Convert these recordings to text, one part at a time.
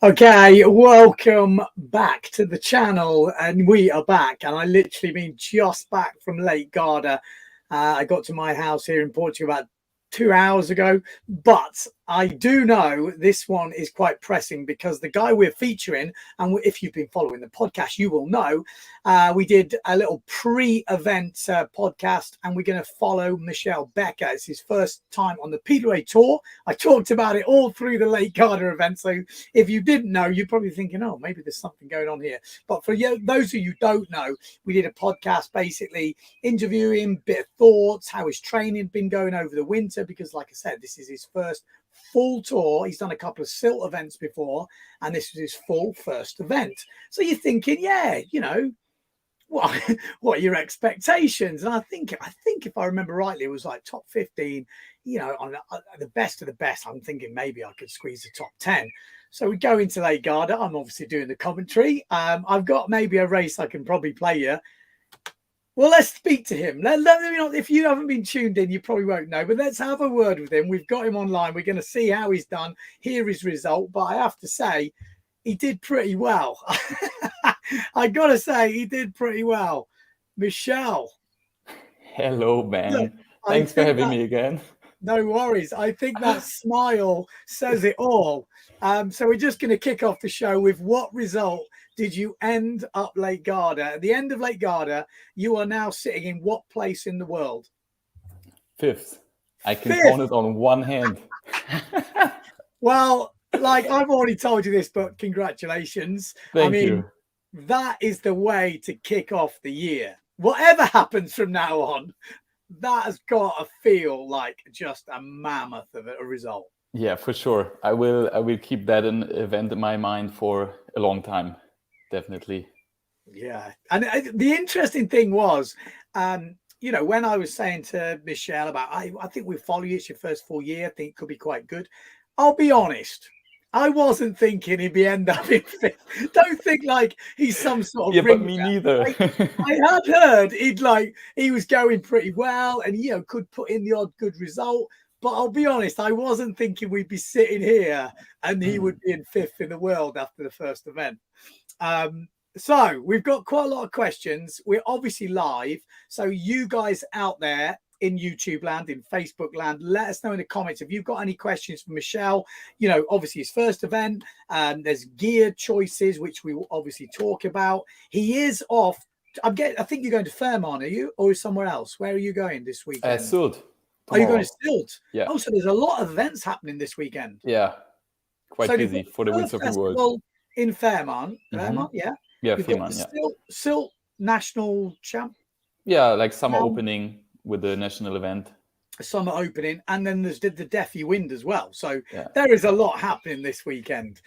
Okay, welcome back to the channel, and we are back, and I literally mean just back from Lake Garda. I got to my house here in Portugal about 2 hours ago, but I do know this one is quite pressing because the guy we're featuring, and if you've been following the podcast, you will know, we did a little pre-event podcast, and we're going to follow Michele Becker. It's his first time on the PWA tour. I talked about it all through the Lake Garda event, so if you didn't know, you're probably thinking, oh, maybe there's something going on here. But for those of you who don't know, we did a podcast basically interviewing, bit of thoughts, how his training been going over the winter, because like I said, this is his first full tour. He's done a couple of silt events before, and this was his full first event. So you're thinking, yeah, you know, what are your expectations? And I think if I remember rightly, it was like top 15, you know, on the best of the best. I'm thinking maybe I could squeeze the top 10. So we go into Lake Garda. I'm obviously doing the commentary. I've got maybe a race I can probably play here. Well, let's speak to him. Let me know. If you haven't been tuned in, you probably won't know. But let's have a word with him. We've got him online. We're going to see how he's done, hear his result. But I have to say, he did pretty well. I got to say, he did pretty well. Michele. Hello, man. Look, thanks for having me again. No worries. I think that smile says it all. So we're just going to kick off the show with what result did you end up Lake Garda? At the end of Lake Garda, you are now sitting in what place in the world? 5th. I can count it on one hand. Well, like I've already told you this, but congratulations. Thank you. That is the way to kick off the year. Whatever happens from now on, that has got to feel like just a mammoth of a result. Yeah, for sure. I will keep that an event in my mind for a long time. Definitely. Yeah. And the interesting thing was, you know, when I was saying to Michele about, I think we follow you, it's your first full year, I think it could be quite good. I'll be honest, I wasn't thinking he'd end up in 5th. Don't think like he's some sort of but me neither. I had heard he was going pretty well, and you know could put in the odd good result. But I'll be honest, I wasn't thinking we'd be sitting here and he would be in 5th in the world after the first event. So we've got quite a lot of questions. We're obviously live, so you guys out there in YouTube land, in Facebook land, let us know in the comments if you've got any questions for Michele. You know, obviously his first event, there's gear choices which we will obviously talk about. He is off. I think you're going to Fairmont, are you, or somewhere else? Where are you going this weekend? Silt. Are you going to Silt? Yeah. Oh, so there's a lot of events happening this weekend. Yeah, quite busy for the Windsurfing world. In Fairmont, Fairmont, yeah. Yeah, Fairmont, yeah. Silt National Champ. Yeah, like summer opening with the national event. Summer opening, and then there's the Deafy Wind as well. So there is a lot happening this weekend.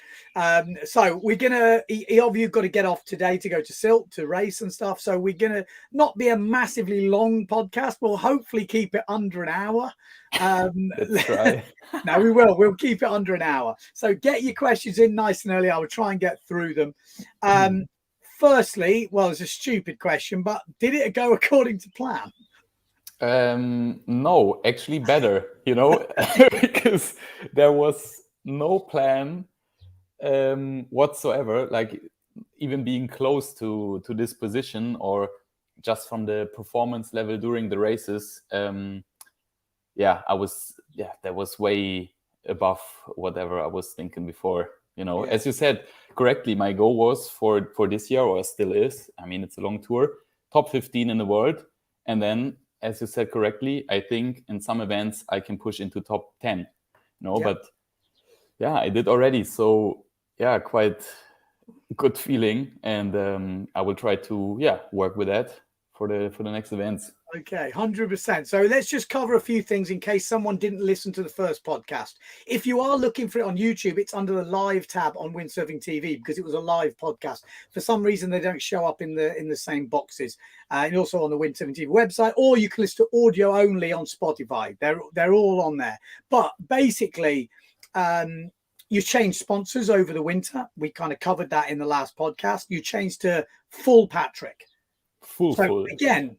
So we're gonna, you've got to get off today to go to Silt to race and stuff. So we're gonna not be a massively long podcast. We'll hopefully keep it under an hour. Let's try. No, we will. We'll keep it under an hour. So get your questions in nice and early. I will try and get through them. Firstly, well, it's a stupid question, but did it go according to plan? No, actually better, you know, because there was no plan whatsoever, like even being close to this position or just from the performance level during the races. That was way above whatever I was thinking before, you know. As you said correctly, my goal was for this year, or still is, I mean, it's a long tour, top 15 in the world. And then, as you said correctly, I think in some events I can push into top 10, you know, but yeah, I did already. So yeah, quite good feeling. And I will try to, work with that for the next events. Okay, 100%. So let's just cover a few things in case someone didn't listen to the first podcast. If you are looking for it on YouTube, it's under the live tab on Windsurfing.TV because it was a live podcast. For some reason, they don't show up in the same boxes. And also on the Windsurfing.TV website, or you can listen to audio only on Spotify. They're all on there. But basically, you changed sponsors over the winter. We kind of covered that in the last podcast. You changed to Full Patrick. Full. Again,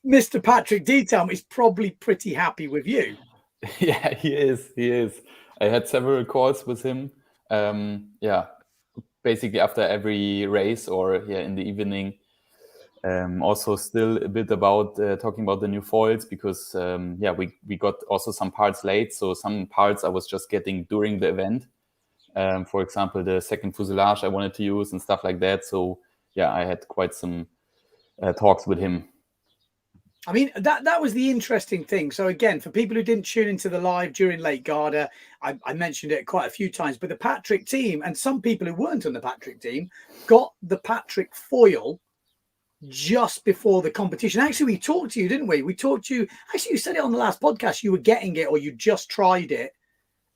Mr. Patrick Detail is probably pretty happy with you. Yeah, he is. He is. I had several calls with him. Yeah, basically after every race or in the evening. Also, still a bit about talking about the new foils because we got also some parts late. So some parts I was just getting during the event. For example, the second fuselage I wanted to use and stuff like that. So yeah, I had quite some talks with him. I mean, that was the interesting thing. So again, for people who didn't tune into the live during Lake Garda, I mentioned it quite a few times, but the Patrick team and some people who weren't on the Patrick team got the Patrick foil just before the competition. Actually, we talked to you, didn't we? We talked to you. Actually, you said it on the last podcast. You were getting it or you just tried it.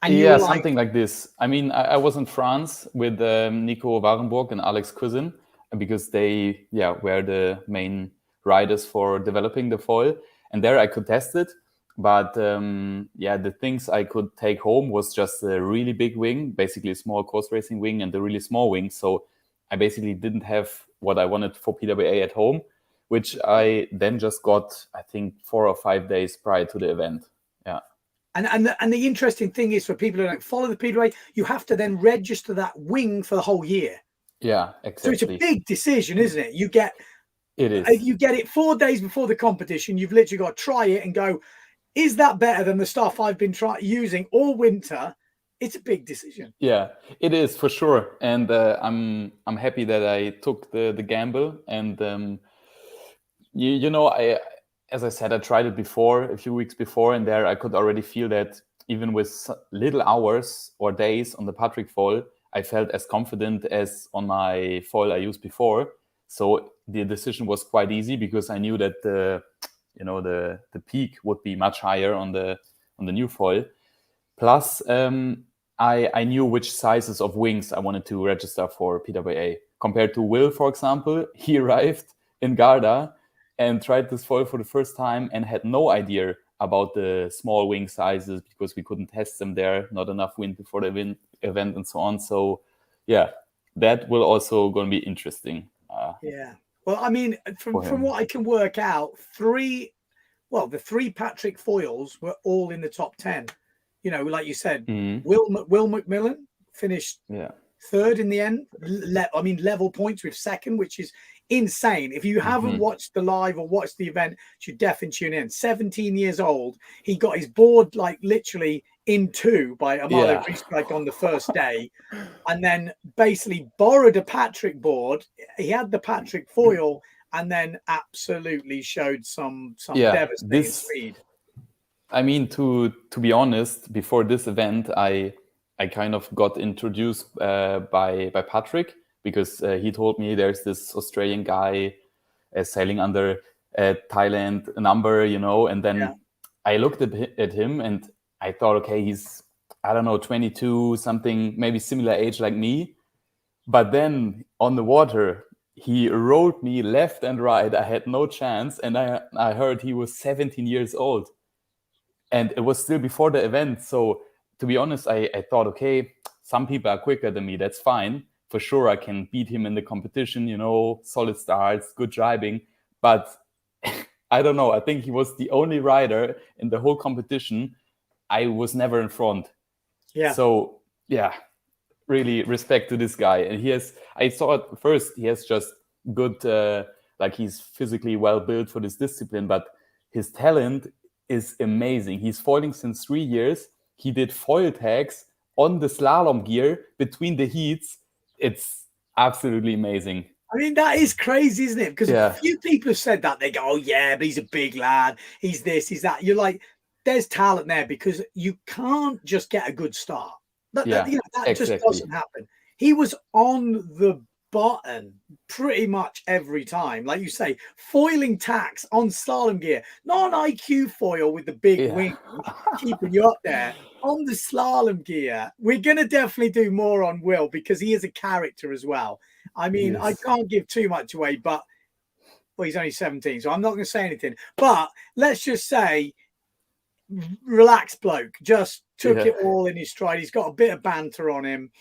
And you Yeah, were like, something like this. I mean, I was in France with Nico Warenburg and Alex Cousin because they were the main riders for developing the foil. And there I could test it. But the things I could take home was just a really big wing, basically a small course racing wing and a really small wing. So I basically didn't have what I wanted for PWA at home, which I then just got, I think, 4 or 5 days prior to the event. Yeah. And the interesting thing is for people who don't follow the PWA, you have to then register that wing for the whole year. Yeah, exactly. So it's a big decision, isn't it? You get it 4 days before the competition. You've literally got to try it and go, is that better than the stuff I've been using all winter? It's a big decision. Yeah, it is for sure. And I'm happy that I took the gamble. And as I said, I tried it before, a few weeks before, and there I could already feel that even with little hours or days on the Patrick foil, I felt as confident as on my foil I used before. So the decision was quite easy because I knew that the peak would be much higher on the new foil. Plus, I knew which sizes of wings I wanted to register for PWA. Compared to Will, for example, he arrived in Garda and tried this foil for the first time and had no idea about the small wing sizes because we couldn't test them there, not enough wind before the event and so on. So yeah, that will also going to be interesting. Well, I mean, from what I can work out, the 3 Patrick foils were all in the top 10. You know, like you said, Will McMillan finished third in the end. Level points with second, which is insane. If you haven't watched the live or watched the event, you should definitely tune in. 17 years old. He got his board like literally in two by Amalo Riesbeck on the first day, and then basically borrowed a Patrick board. He had the Patrick foil and then absolutely showed some devastating speed. I mean, to be honest, before this event, I kind of got introduced by Patrick because he told me there's this Australian guy sailing under Thailand number, and then I looked at him and I thought, okay, he's, I don't know, 22, something, maybe similar age like me. But then on the water, he rolled me left and right. I had no chance. And I heard he was 17 years old. And it was still before the event. So to be honest, I thought, okay, some people are quicker than me. That's fine. For sure, I can beat him in the competition, solid starts, good driving. But I don't know. I think he was the only rider in the whole competition. I was never in front. Yeah. So, yeah, really respect to this guy. And I saw at first, he has just good, he's physically well built for this discipline, but his talent is amazing. He's foiling since 3 years. He did foil tags on the slalom gear between the heats. It's absolutely amazing. I mean, that is crazy, isn't it? Because a few people have said that. They go, oh, yeah, but he's a big lad. He's this, he's that. You're like, there's talent there because you can't just get a good start. That exactly. Just doesn't happen. He was on the button pretty much every time. Like you say, foiling tacks on slalom gear, not an IQ foil with the big wing keeping you up there. On the slalom gear, we're going to definitely do more on Will because he is a character as well. I mean, I can't give too much away, but he's only 17, so I'm not going to say anything. But let's just say, relaxed bloke, just took it all in his stride. He's got a bit of banter on him.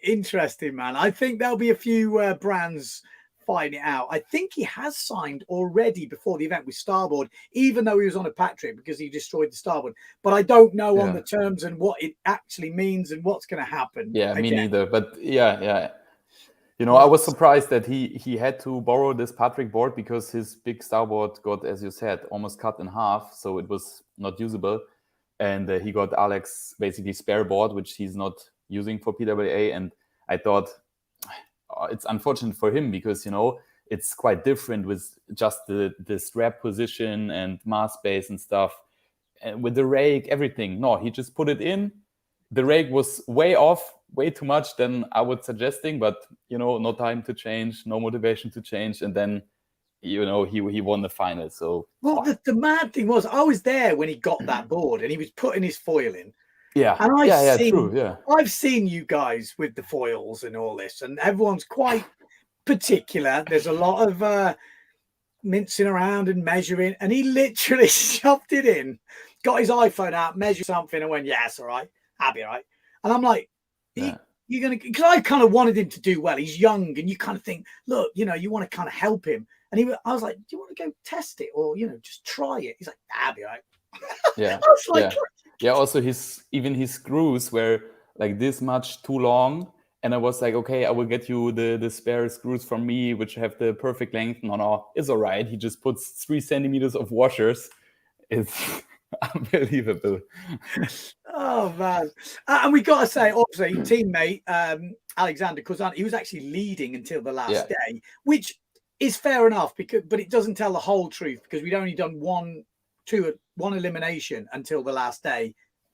Interesting, man. I think there'll be a few brands fighting it out. I think he has signed already before the event with Starboard, even though he was on a Patrick because he destroyed the Starboard. But I don't know on the terms and what it actually means and what's going to happen. Yeah, me neither. But yeah. You know, I was surprised that he had to borrow this Patrick board because his big Starboard got, as you said, almost cut in half, so it was not usable. And he got Alex basically spare board, which he's not using for PWA. And I thought it's unfortunate for him because, you know, it's quite different with just the strap position and mast base and stuff. And with the rake, everything. No, he just put it in. The rake was way off, way too much than I was suggesting, but, you know, no time to change, no motivation to change. And then, you know, he won the final. So, well, the mad thing was I was there when he got that board and he was putting his foil in. Yeah. And True. I've seen you guys with the foils and all this, and everyone's quite particular. There's a lot of mincing around and measuring, and he literally shoved it in, got his iPhone out, measured something, and went, "Yeah, it's all right. I'll be all right." And I'm like, you're going to, because I kind of wanted him to do well. He's young, and you kind of think, look, you know, you want to kind of help him. And I was like, do you want to go test it or, you know, just try it? He's like, I'll be all right. Yeah. I was like, yeah. Also, his screws were like this much too long. And I was like, okay, I will get you the spare screws from me, which have the perfect length. No, it's all right. He just puts 3 centimeters of washers. It's unbelievable. Oh man. And we got to say, obviously, teammate Alexander Kozan, he was actually leading until the last day, which is fair enough, but it doesn't tell the whole truth because we'd only done one elimination until the last day.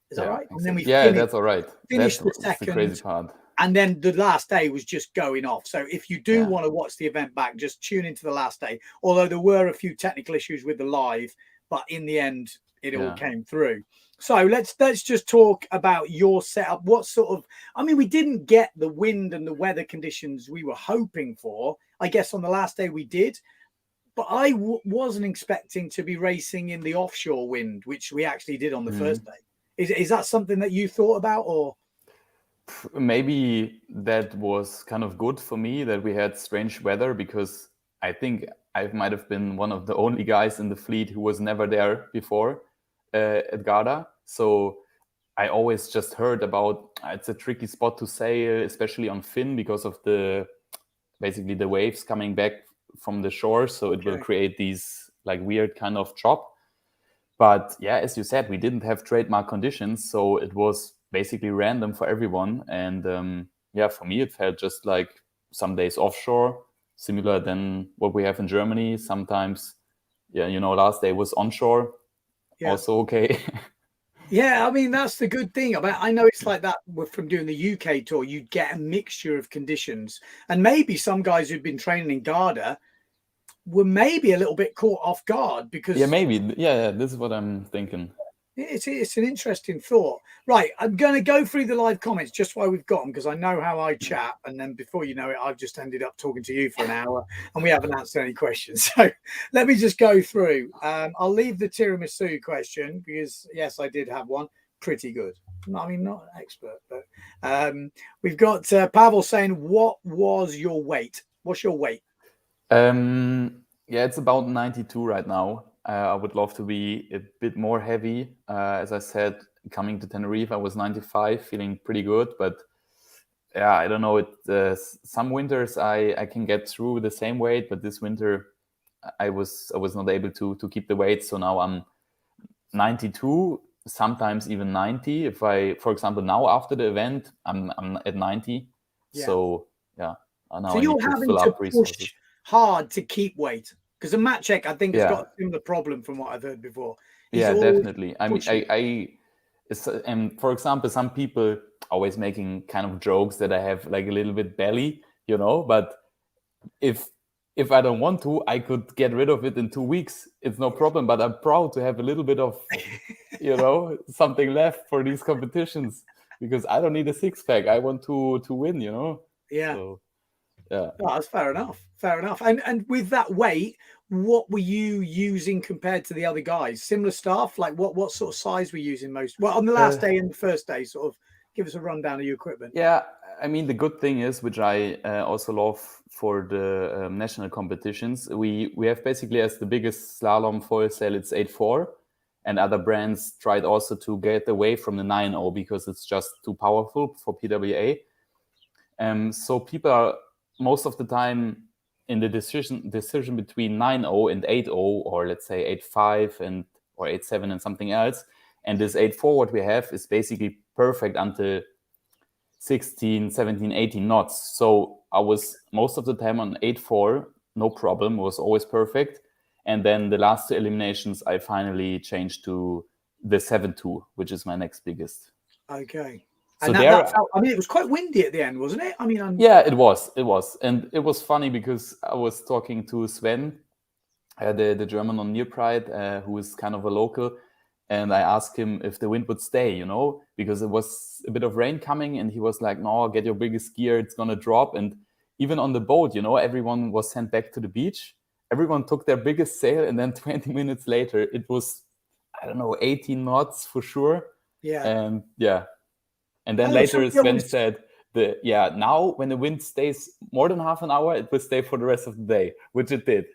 Is that right? Exactly. And then we that's all right. Finished That's the second. The crazy part. And then the last day was just going off. So if you do want to watch the event back, just tune into the last day. Although there were a few technical issues with the live, but in the end, it all came through. So let's just talk about your setup. What sort of, I mean, we didn't get the wind and the weather conditions we were hoping for. I guess on the last day we did, but I wasn't expecting to be racing in the offshore wind, which we actually did on the first day. Is that something that you thought about, or? Maybe that was kind of good for me that we had strange weather, because I think I might have been one of the only guys in the fleet who was never there before at Garda. So I always just heard about it's a tricky spot to sail, especially on Finn, because of basically the waves coming back from the shore. So it will create these like weird kind of chop. But yeah, as you said, we didn't have trademark conditions. So it was basically random for everyone. And for me, it felt just like some days offshore, similar than what we have in Germany. Sometimes, last day was onshore. Yeah. Also okay. Yeah, I mean, that's the good thing. I know it's like that from doing the UK tour. You'd get a mixture of conditions. And maybe some guys who've been training in Garda were maybe a little bit caught off guard because... Yeah, maybe. Yeah, this is what I'm thinking. It's an interesting thought. Right, I'm going to go through the live comments just while we've got them, because I know how I chat, and then before you know it, I've just ended up talking to you for an hour and we haven't answered any questions. So let me just go through. I'll leave the tiramisu question because, yes, I did have one. Pretty good. I mean, not an expert, but we've got Pavel saying, what was your weight? What's your weight? It's about 92 right now. I would love to be a bit more heavy. As I said, coming to Tenerife, I was 95, feeling pretty good. But yeah, I don't know. Some winters I can get through the same weight, but this winter I was not able to keep the weight. So now I'm 92, sometimes even 90. If for example, now after the event, I'm at 90. Yeah. So yeah, now so you're having to push hard to keep weight. Because the Matt Check, I think, has got a similar problem from what I've heard before. Definitely. I mean, and for example, some people always making kind of jokes that I have like a little bit belly, but if I don't want to, I could get rid of it in 2 weeks. It's no problem, but I'm proud to have a little bit of, something left for these competitions, because I don't need a six pack. I want to win, Yeah. So, yeah. Oh, that's fair enough. Fair enough. And with that weight, what were you using compared to the other guys? Similar stuff? Like what sort of size were you using most? Well, on the last day and the first day, sort of give us a rundown of your equipment. Yeah, I mean, the good thing is, which I also love for the national competitions, we have basically as the biggest slalom foil sail, it's 8.4, and other brands tried also to get away from the 9.0 because it's just too powerful for PWA. So people are most of the time in the decision between 9.0 and 8.0, or let's say 8.5 and or 8.7 and something else. And this 8.4 what we have is basically perfect until 16, 17, 18 knots. So I was most of the time on 8.4, no problem, was always perfect. And then the last two eliminations, I finally changed to the 7.2, which is my next biggest. Okay. So and that felt, I mean, it was quite windy at the end, wasn't it? I mean, yeah, it was. And it was funny because I was talking to Sven, the German on Near Pride, who is kind of a local. And I asked him if the wind would stay, you know, because it was a bit of rain coming. And he was like, no, get your biggest gear. It's going to drop. And even on the boat, you know, everyone was sent back to the beach. Everyone took their biggest sail. And then 20 minutes later, it was, I don't know, 18 knots for sure. Yeah. And yeah. And then later Sven said, now when the wind stays more than half an hour, it will stay for the rest of the day, which it did.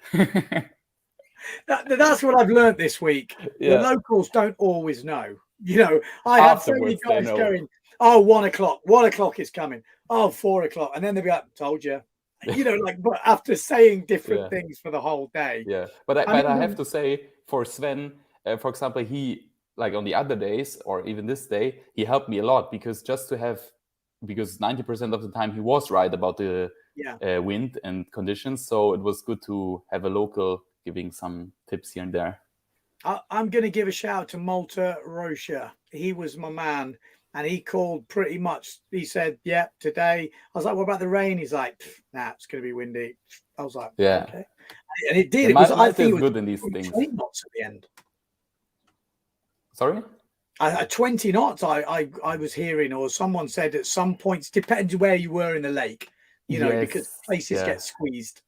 That's what I've learned this week. The locals don't always know. You know, I have so many guys going, oh, 1 o'clock, 1 o'clock is coming. Oh, 4 o'clock. And then they'll be like, told you. You know, like, but after saying different things for the whole day. Yeah. But I have to say, for Sven, for example, he, like on the other days, or even this day, he helped me a lot because because 90% of the time he was right about the wind and conditions. So it was good to have a local giving some tips here and there. I'm going to give a shout out to Malta Rocha. He was my man. And he called pretty much, he said, yeah, today. I was like, what about the rain? He's like, nah, it's going to be windy. I was like, okay. And it did. I think it was good in these things. 20 knots at the end. Sorry? 20 knots I was hearing, or someone said at some points, depends where you were in the lake, you know, because places get squeezed.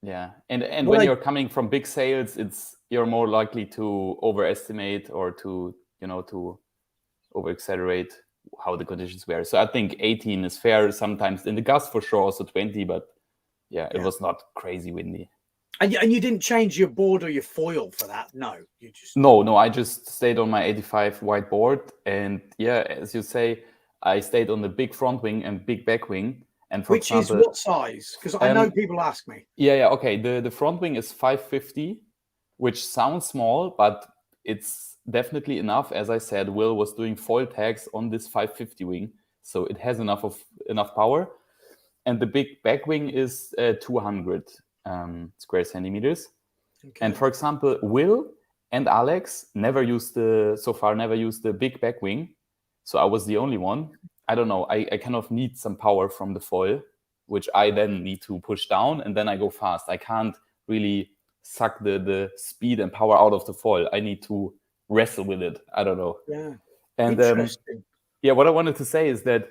Yeah. And when you're coming from big sails, you're more likely to overestimate or to over exaggerate how the conditions were. So I think 18 is fair. Sometimes in the gust for sure, also 20, but it was not crazy windy. And you didn't change your board or your foil for that? No, you just no. I just stayed on my 85 wide board, and as you say, I stayed on the big front wing and big back wing. And for which example, is what size? Because I know people ask me. Okay. The front wing is 550, which sounds small, but it's definitely enough. As I said, Will was doing foil tags on this 550 wing, so it has enough power. And the big back wing is 200 square centimeters. Okay. And for example, Will and Alex never used the big back wing, so I was the only one. I don't know. I kind of need some power from the foil, which I then need to push down, and then I go fast. I can't really suck the speed and power out of the foil. I need to wrestle with it. I don't know. Yeah. And interesting. What I wanted to say is that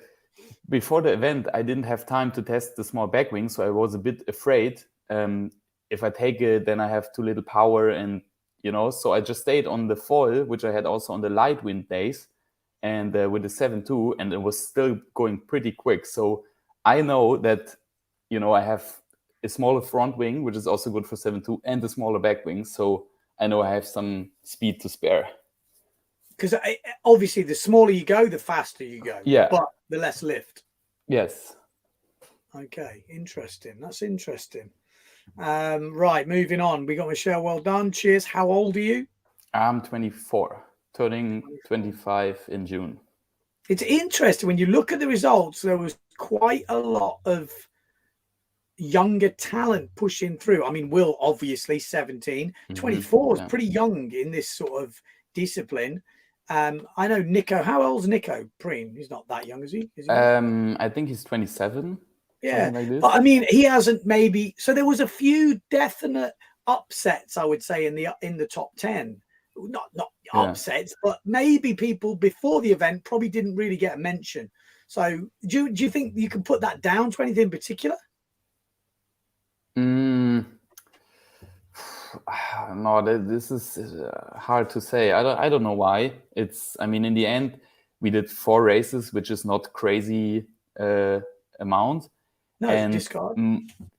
before the event, I didn't have time to test the small back wing, so I was a bit afraid. If I take it, then I have too little power, and so I just stayed on the foil, which I had also on the light wind days, and with the 7.2, and it was still going pretty quick. So I know that I have a smaller front wing, which is also good for 7.2, and a smaller back wing. So I know I have some speed to spare. Because obviously the smaller you go, the faster you go. Yeah. But the less lift. Yes. Okay. Interesting. That's interesting. Right. Moving on. We got Michele. Well done. Cheers. How old are you? I'm 24, turning 25 in June. It's interesting when you look at the results. There was quite a lot of younger talent pushing through. I mean, Will obviously 17, 24 is pretty young in this sort of discipline. I know Nico. How old's Nico Preen? He's not that young, is he? I think he's 27. Yeah, like this. But I mean, he hasn't maybe. So there was a few definite upsets, I would say, in the top 10. Not upsets, but maybe people before the event probably didn't really get a mention. So do you think you can put that down to anything in particular? No, this is hard to say. I don't know why. I mean, in the end, we did 4 races, which is not crazy amount. No, it's a discard.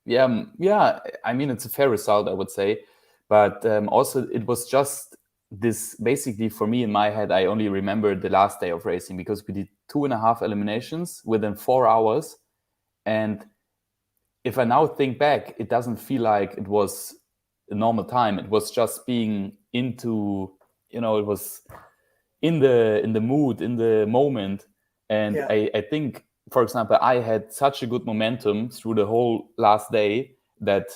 Yeah. I mean, it's a fair result, I would say. But also, it was just this, basically, for me in my head, I only remember the last day of racing, because we did 2.5 eliminations within 4 hours. And if I now think back, it doesn't feel like it was a normal time. It was just being into, it was in the mood, in the moment. And I think, for example, I had such a good momentum through the whole last day that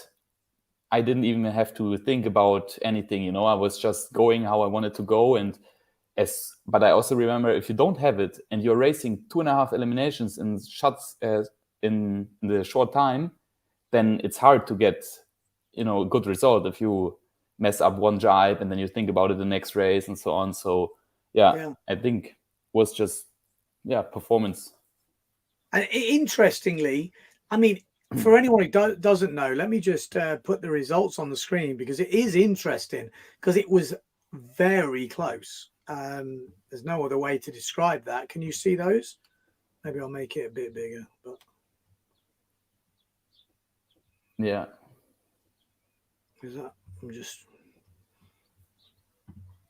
I didn't even have to think about anything. I was just going how I wanted to go. But I also remember, if you don't have it and you're racing 2.5 eliminations in shots in the short time, then it's hard to get a good result if you mess up one jibe and then you think about it the next race and so on. So I think it was just performance. And interestingly, I mean, for anyone who doesn't know, let me just put the results on the screen, because it is interesting, because it was very close. There's no other way to describe that. Can you see those? Maybe I'll make it a bit bigger. But yeah, is that? I'm just.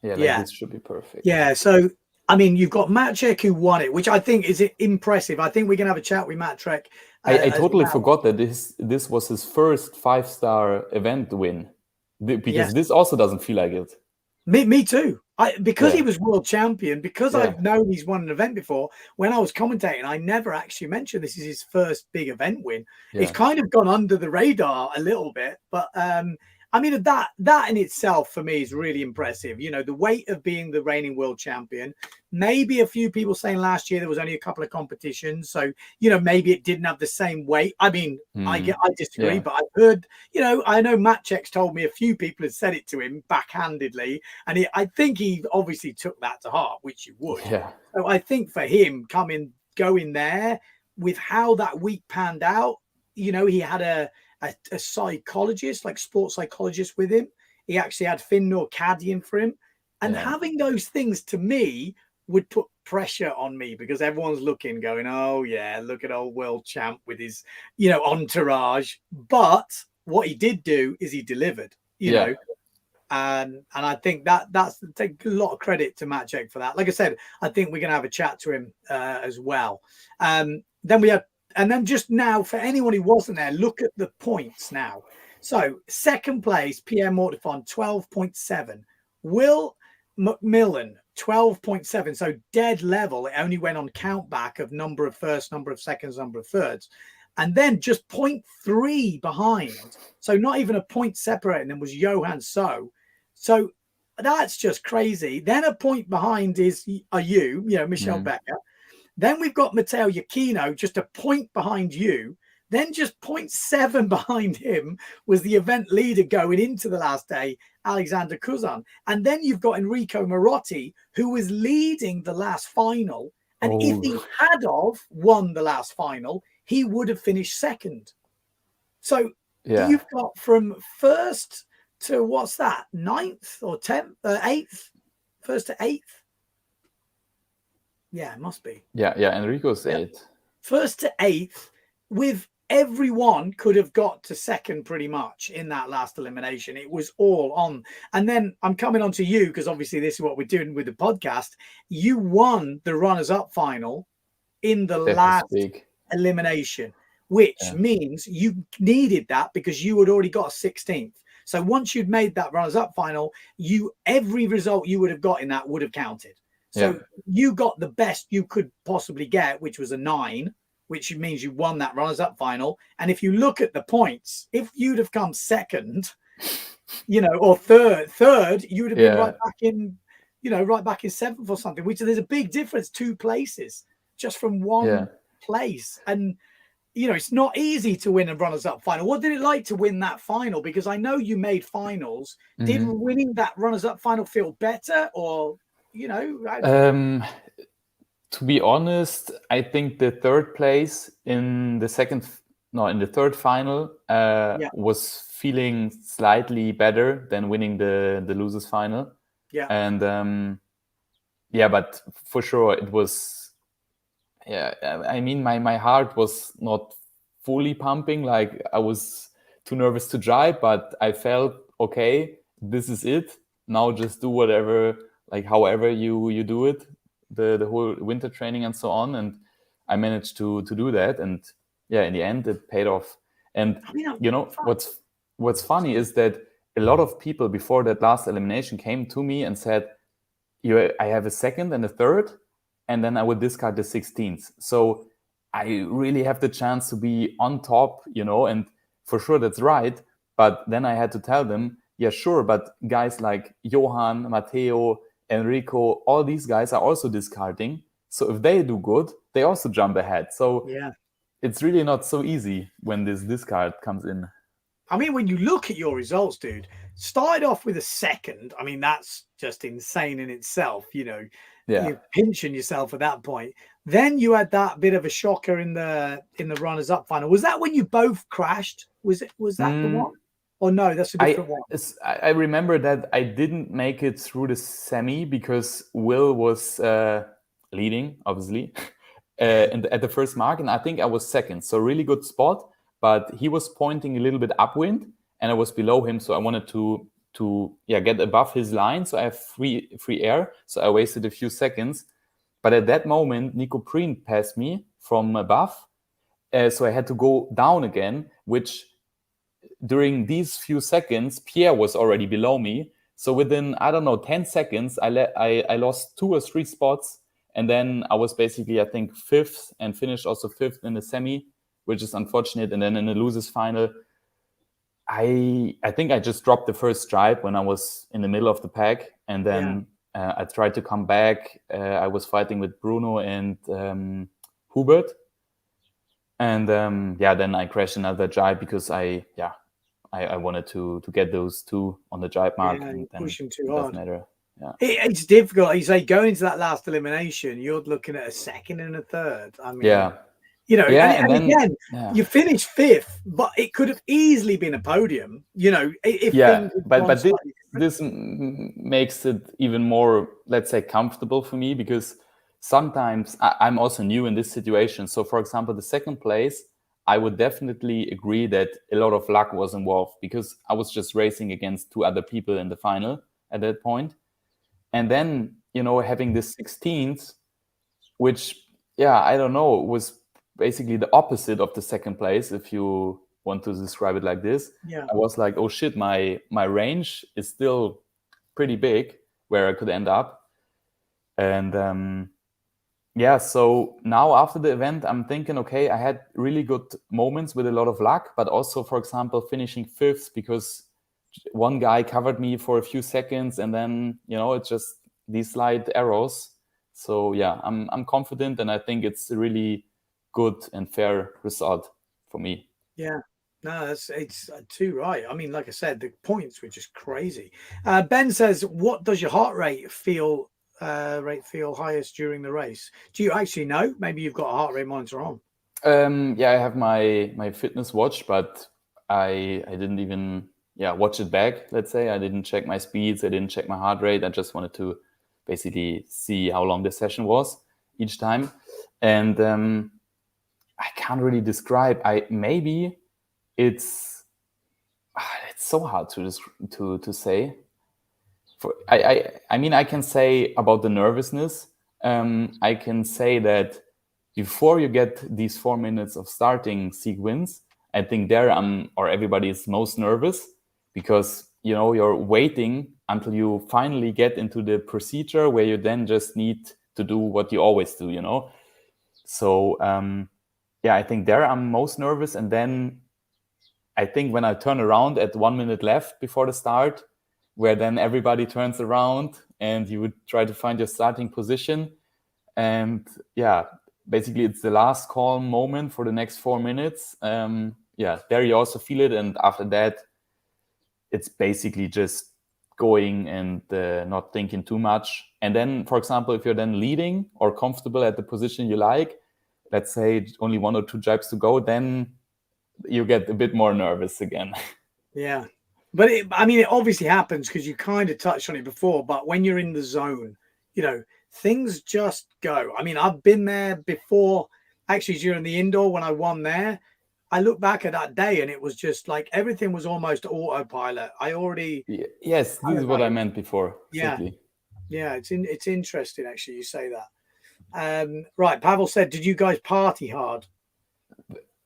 Yeah, this should be perfect. Yeah, so I mean, you've got Maciek who won it, which I think is impressive. I think we can have a chat with Maciek. I totally forgot that this was his first 5-star event win, because this also doesn't feel like it. Me too. Because he was world champion, because I've known he's won an event before. When I was commentating, I never actually mentioned this is his first big event win. It's kind of gone under the radar a little bit, but I mean, that in itself for me is really impressive. The weight of being the reigning world champion. Maybe a few people saying last year there was only a couple of competitions, so maybe it didn't have the same weight. I mean, I disagree, but I've heard, I know Maciek's told me a few people had said it to him backhandedly, and I think he obviously took that to heart, which you would. Yeah. So I think for him going there with how that week panned out, he had a psychologist, like sports psychologist with him. He actually had Finnor caddying for him. And having those things, to me, would put pressure on me, because everyone's looking, going, oh, yeah, look at old world champ with his, entourage. But what he did do is he delivered, know. And I think that's take a lot of credit to Maciek for that. Like I said, I think we're going to have a chat to him as well. Then just now, for anyone who wasn't there, look at the points now. So second place, Pierre Mortefon, 12.7. Will McMillan, 12.7. So dead level. It only went on count back of number of firsts, number of seconds, number of thirds. And then just 0.3 behind. So not even a point separating them was Johan So. So that's just crazy. Then a point behind is Michele Becker. Then we've got Matteo Iachino, just a point behind you. Then just 0.7 behind him was the event leader going into the last day, Alexander Kuzan. And then you've got Enrico Marotti, who was leading the last final. And if he had won the last final, he would have finished second. So you've got from first to, what's that, 9th or 10th, 8th? First to 8th? Yeah, it must be. Yeah, Enrico's 8th. First to 8th, with everyone could have got to second pretty much in that last elimination. It was all on. And then I'm coming on to you, because obviously this is what we're doing with the podcast. You won the runners-up final in the last elimination, which means you needed that, because you had already got a 16th. So once you'd made that runners-up final, every result you would have got in that would have counted. So you got the best you could possibly get, which was a 9, which means you won that runners-up final. And if you look at the points, if you'd have come second, or third, you would have been right back in, right back in 7th or something, which there's a big difference, 2 places just from one place. And, it's not easy to win a runners-up final. What did it like to win that final? Because I know you made finals. Mm-hmm. Did winning that runners-up final feel better, or... to be honest, I think the third place in the third final was feeling slightly better than winning the losers final. Yeah. And but for sure it was yeah, I mean, my heart was not fully pumping. Like I was too nervous to drive, but I felt okay. This is it. Now just do whatever, like however you do it, the whole winter training and so on. And I managed to do that. And yeah, in the end, it paid off. And I mean, you know what's funny is that a lot of people before that last elimination came to me and said, I have a second and a third, and then I would discard the 16th. So I really have the chance to be on top, and for sure that's right. But then I had to tell them, yeah, sure, but guys like Johan, Matteo, Enrico, all these guys are also discarding. So if they do good, they also jump ahead. So yeah. it's really not so easy when this discard comes in. I mean, when you look at your results, dude, started off with a second. I mean, that's just insane in itself. Yeah. You're pinching yourself at that point. Then you had that bit of a shocker in the runners-up final. Was that when you both crashed? Was that the one? Or no, that's a different one. I remember that I didn't make it through the semi because Will was leading, obviously, at the first mark, and I think I was second. So really good spot. But he was pointing a little bit upwind, and I was below him, so I wanted to get above his line, so I have free air. So I wasted a few seconds, but at that moment, Nico Preen passed me from above, so I had to go down again. Which during these few seconds, Pierre was already below me. So within 10 seconds, I lost 2 or 3 spots, and then I was basically I think 5th and finished also 5th in the semi, which is unfortunate. And then in the losers final, I think I just dropped the first stripe when I was in the middle of the pack, and then I tried to come back. I was fighting with Bruno and Hubert, and then I crashed another jibe because I wanted to get those 2 on the jibe mark, and then pushing too it hard. doesn't matter. Yeah. It's difficult. You say going into that last elimination, you're looking at a second and a third. I mean, and again, you finished 5th, but it could have easily been a podium. But this makes it even more, let's say, comfortable for me, because sometimes I'm also new in this situation. So, for example, the second place, I would definitely agree that a lot of luck was involved, because I was just racing against 2 other people in the final at that point. And then, having this 16th, which, I don't know, was basically the opposite of the second place, if you want to describe it like this. Yeah. I was like, oh shit, my range is still pretty big where I could end up. And so now after the event, I'm thinking, okay, I had really good moments with a lot of luck, but also, for example, finishing 5th because one guy covered me for a few seconds, and then, it's just these slight arrows. So yeah, I'm confident, and I think it's a really good and fair result for me. Yeah, no, it's too right. I mean, like I said, the points were just crazy. Ben says, "What does your heart rate feel highest during the race? Do you actually know? Maybe you've got a heart rate monitor on." I have my fitness watch, but I didn't even watch it back. Let's say I didn't check my speeds. I didn't check my heart rate. I just wanted to basically see how long the session was each time, and I can't really describe. Maybe it's so hard to say. I mean, I can say about the nervousness. I can say that before you get these 4 minutes of starting sequence, I think everybody is most nervous, because you're waiting until you finally get into the procedure where you then just need to do what you always do. So I think there I'm most nervous, and then I think when I turn around at 1 minute left before the start, where then everybody turns around and you would try to find your starting position, and basically it's the last calm moment for the next 4 minutes. There you also feel it, and after that it's basically just going and not thinking too much. And then, for example, if you're then leading or comfortable at the position you like, let's say only 1 or 2 jibes to go, then you get a bit more nervous again. Yeah, but it obviously happens because you kind of touched on it before. But when you're in the zone, things just go. I mean, I've been there before, actually during the indoor when I won there. I look back at that day and it was just like everything was almost autopilot. I already, Yes, I this is don't what know. I meant before. Yeah, Exactly. yeah, it's interesting actually you say that. Right, Pavel said, did you guys party hard?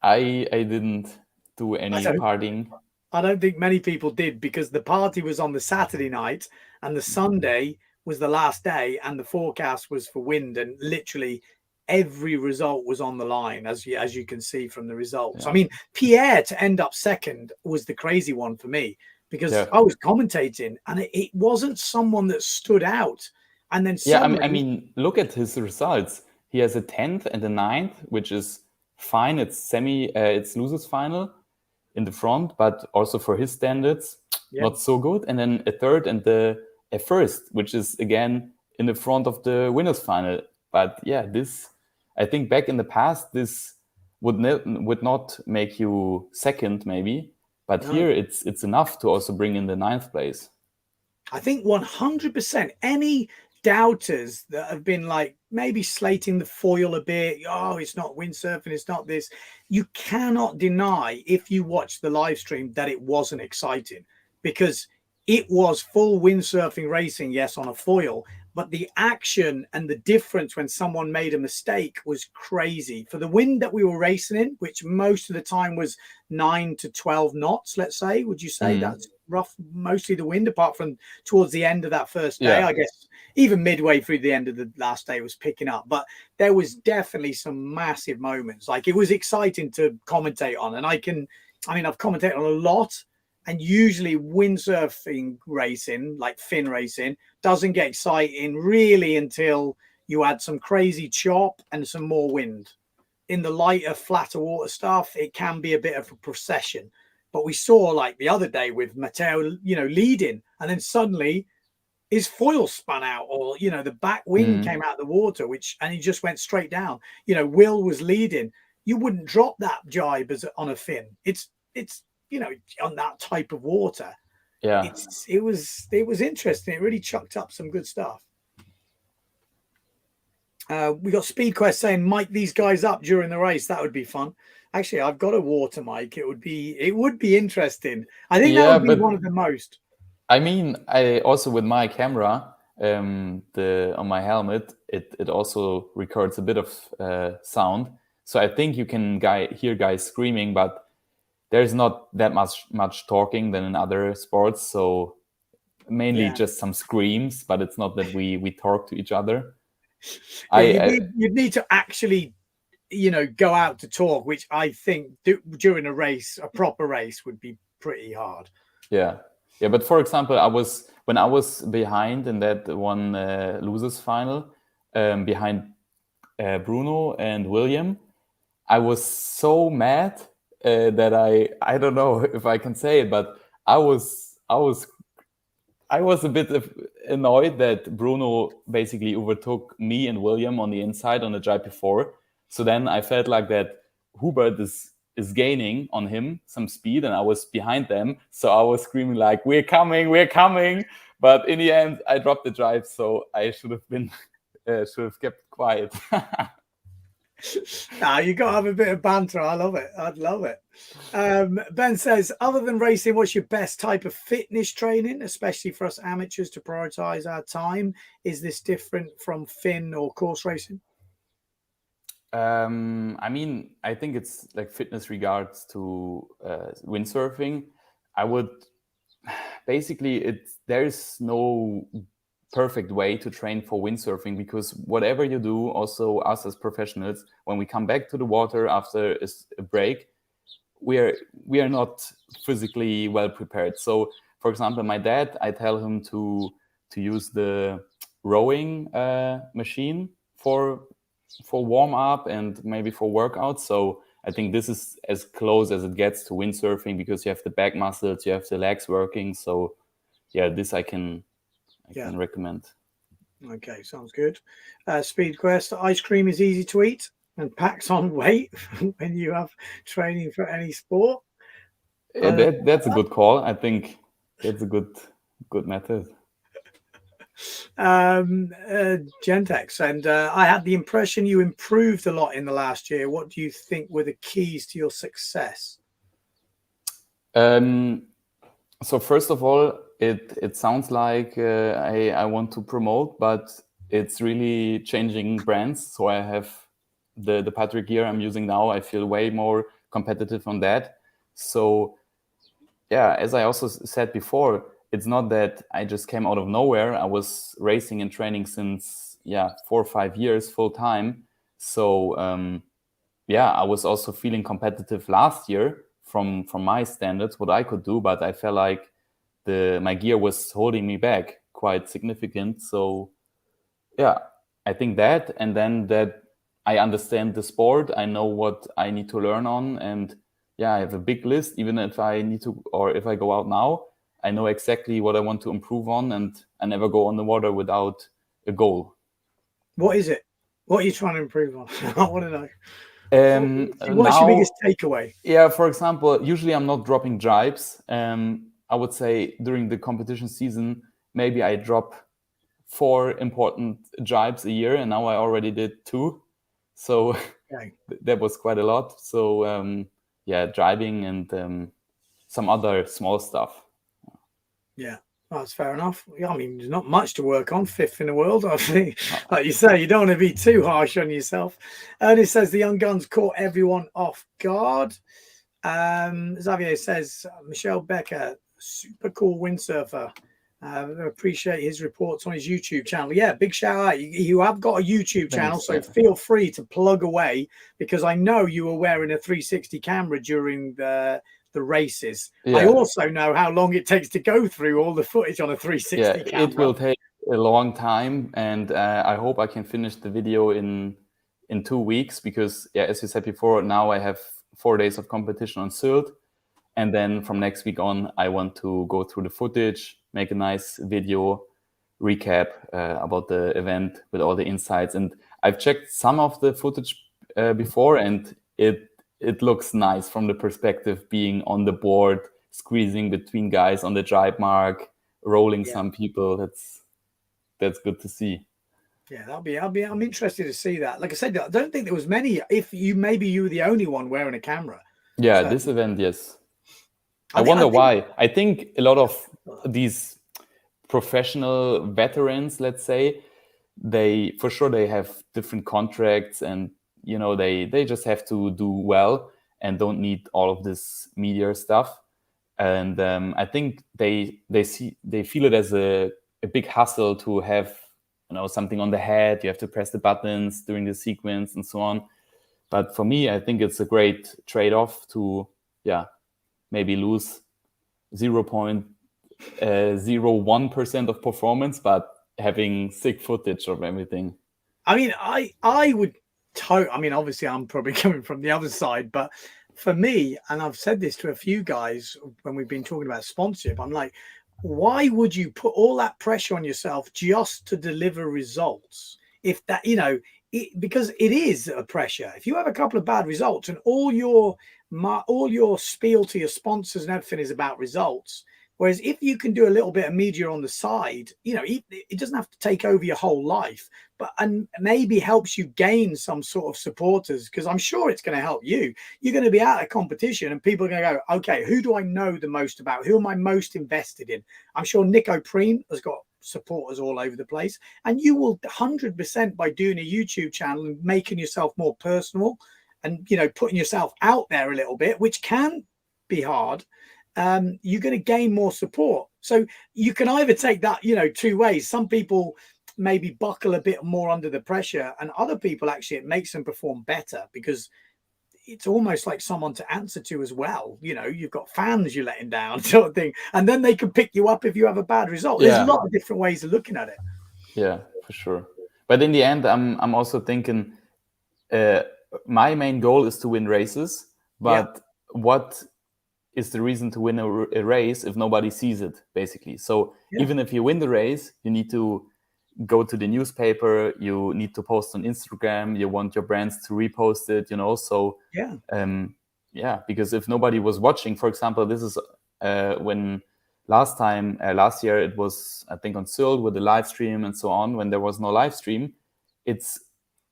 I didn't do I any don't partying. I don't think many people did because the party was on the Saturday night and the Sunday was the last day and the forecast was for wind and literally every result was on the line as you can see from the results. I Yeah. mean, Pierre to end up second was the crazy one for me because Yeah. I was commentating and it wasn't someone that stood out. And then Yeah, I suddenly, mean, look at his results. He has a 10th and a 9th, which is fine. It's losers final in the front, but also for his standards, yeah, not so good. And then a third and a first, which is again in the front of the winners final. But yeah, I think back in the past, this would not make you second, maybe. But no. here, it's enough to also bring in the 9th place. I think 100% any doubters that have been like maybe slating the foil a bit, oh, it's not windsurfing, it's not this. You cannot deny if you watch the live stream that it wasn't exciting because it was full windsurfing racing, yes, on a foil, but the action and the difference when someone made a mistake was crazy. For the wind that we were racing in, which most of the time was 9 to 12 knots, let's say, would you say Mm. that's rough, mostly the wind, apart from towards the end of that first day? Yeah. I guess even midway through the end of the last day was picking up, but there was definitely some massive moments. Like it was exciting to commentate on, and I've commentated on a lot, and usually windsurfing racing, like fin racing, doesn't get exciting really until you add some crazy chop and some more wind. In the lighter, flatter water stuff, it can be a bit of a procession. But we saw like the other day with Matteo, leading, and then suddenly his foil spun out, or the back wing came out of the water, and he just went straight down. Will was leading. You wouldn't drop that jibe as on a fin. It's on that type of water. Yeah. It was interesting. It really chucked up some good stuff. We got SpeedQuest saying mic these guys up during the race. That would be fun. Actually, I've got a water mic. It would be interesting. I think that would be one of the most. I mean, I also with my camera, on my helmet, it also records a bit of sound. So I think you can hear guys screaming, but there's not that much talking than in other sports. So mainly just some screams, but it's not that we talk to each other. You'd need to actually, go out to talk, which I think during a proper race would be pretty hard. Yeah. But for example, when I was behind in that one losers final, behind Bruno and William, I was so mad that I don't know if I can say it, but I was a bit annoyed that Bruno basically overtook me and William on the inside on the drive before. So then I felt like that Hubert is gaining on him some speed, and I was behind them. So I was screaming like, we're coming. But in the end, I dropped the drive, so I should have kept quiet. Now you got to have a bit of banter. I love it. I'd love it. Ben says, other than racing, what's your best type of fitness training, especially for us amateurs to prioritize our time? Is this different from fin or course racing? I mean, I think it's like fitness regards to windsurfing. I would basically there is no perfect way to train for windsurfing, because whatever you do, also us as professionals, when we come back to the water after a break, we are not physically well prepared. So, for example, my dad, I tell him to use the rowing machine for warm up and maybe for workouts. So I think this is as close as it gets to windsurfing, because you have the back muscles, you have the legs working. So yeah, this I can recommend. Okay, sounds good. SpeedQuest, ice cream is easy to eat and packs on weight when you have training for any sport. That's a good call. I think that's a good method. Gentex, and I had the impression you improved a lot in the last year. What do you think were the keys to your success? So first of all, it sounds like I want to promote, but it's really changing brands. So I have the Patrick gear I'm using now. I feel way more competitive on that. So yeah, as I also said before, it's not that I just came out of nowhere. I was racing and training since 4 or 5 years full time. So yeah, I was also feeling competitive last year from my standards, what I could do, but I felt like my gear was holding me back quite significant. So yeah, I think that, and then that I understand the sport, I know what I need to learn on, and yeah, I have a big list. Even if I need to, or if I go out now, I know exactly what I want to improve on, and I never go on the water without a goal. What is it? What are you trying to improve on? I want to know. What's Now, your biggest takeaway? yeah, for example, usually I'm not dropping jibes. I would say during the competition season, maybe I drop 4 important jibes a year, and now I already did 2. So Okay. that was quite a lot. So yeah, driving and some other small stuff. Yeah, that's fair enough. Yeah, I mean, there's not much to work on. 5th in the world, I think. Like you say, you don't want to be too harsh on yourself. Ernest says the young guns caught everyone off guard. Xavier says Michele Becker, super cool windsurfer. Appreciate his reports on his YouTube channel. Yeah, big shout out. You have got a YouTube channel, so feel free to plug away, because I know you were wearing a 360 camera during the races. I also know how long it takes to go through all the footage on a 360 camera. It will take a long time, and I hope I can finish the video in 2 weeks, because as you said before, now I have 4 days of competition on Sylt, and then from next week on I want to go through the footage, make a nice video recap about the event with all the insights. And I've checked some of the footage before, and it looks nice from the perspective being on the board, squeezing between guys on the jibe mark, rolling some people. That's good to see. Yeah, I'm interested to see that. Like I said, I don't think there was many. If maybe you were the only one wearing a camera. Yeah, so, this event, yes. I wonder why. I think a lot of these professional veterans, let's say, they have different contracts, and they just have to do well and don't need all of this media stuff. And I think they feel it as a big hustle to have something on the head. You have to press the buttons during the sequence and so on. But for me, I think it's a great trade-off to maybe lose 0.01% of performance, but having sick footage of everything. I mean, I would I mean, obviously I'm probably coming from the other side, but for me, and I've said this to a few guys when we've been talking about sponsorship, I'm like, why would you put all that pressure on yourself just to deliver results? If that, because it is a pressure. If you have a couple of bad results and all your spiel to your sponsors and everything is about results, whereas if you can do a little bit of media on the side, it doesn't have to take over your whole life, and maybe helps you gain some sort of supporters, because I'm sure it's going to help you. You're going to be out of competition and people are going to go, okay, who do I know the most about? Who am I most invested in? I'm sure Nico Preen has got supporters all over the place, and you will 100% by doing a YouTube channel and making yourself more personal and putting yourself out there a little bit, which can be hard. You're going to gain more support. So you can either take that 2 ways. Some people maybe buckle a bit more under the pressure, and other people actually it makes them perform better, because it's almost like someone to answer to as well. You've got fans you're letting down, sort of thing, and then they can pick you up if you have a bad result. There's a lot of different ways of looking at it. Yeah, for sure. But in the end, I'm also thinking my main goal is to win races, but what is the reason to win a race if nobody sees it, basically? So even if you win the race, you need to go to the newspaper, you need to post on Instagram, you want your brands to repost it, so because if nobody was watching, for example, this is when last year it was, I think, on Sylt with the live stream and so on. When there was no live stream, it's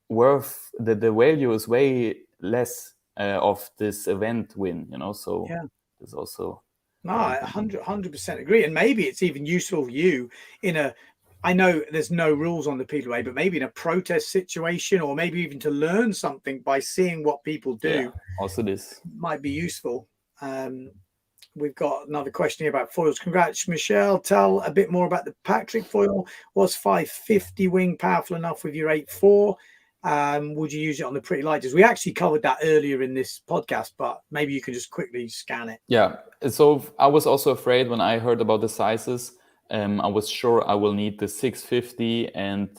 worth the value is way less of this event win, you know. So it's also no, I 100% agree. And maybe it's even useful for you I know there's no rules on the PWA, but maybe in a protest situation, or maybe even to learn something by seeing what people do. Also this might be useful. We've got another question here about foils. Congrats, Michelle. Tell a bit more about the Patrick foil. Was 550 wing powerful enough with your 8.4? Would you use it on the pretty lighters? We actually covered that earlier in this podcast, but maybe you can just quickly scan it. Yeah. So I was also afraid when I heard about the sizes. I was sure I will need the 650, and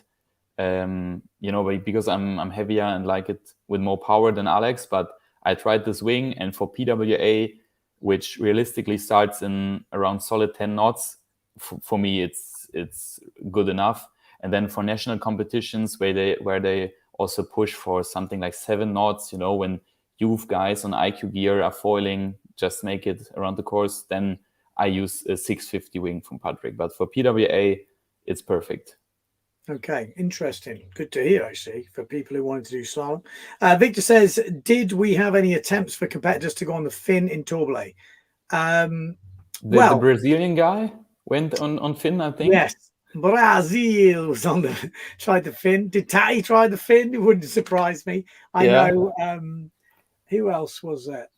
you know, because I'm heavier and like it with more power than Alex. But I tried this wing, and for PWA, which realistically starts in around solid 10 knots, for me it's good enough. And then for national competitions where they also push for something like 7 knots, you know, when youth guys on IQ gear are foiling, just make it around the course, then I use a 650 wing from Patrick. But for PWA, it's perfect. Okay, interesting. Good to hear, actually, for people who wanted to do slalom. Victor says, did we have any attempts for competitors to go on the fin in Torbay? The Brazilian guy went on fin, I think. Yes, Brazil was on tried the fin. Did Tati try the fin? It wouldn't surprise me. I know. Who else was there?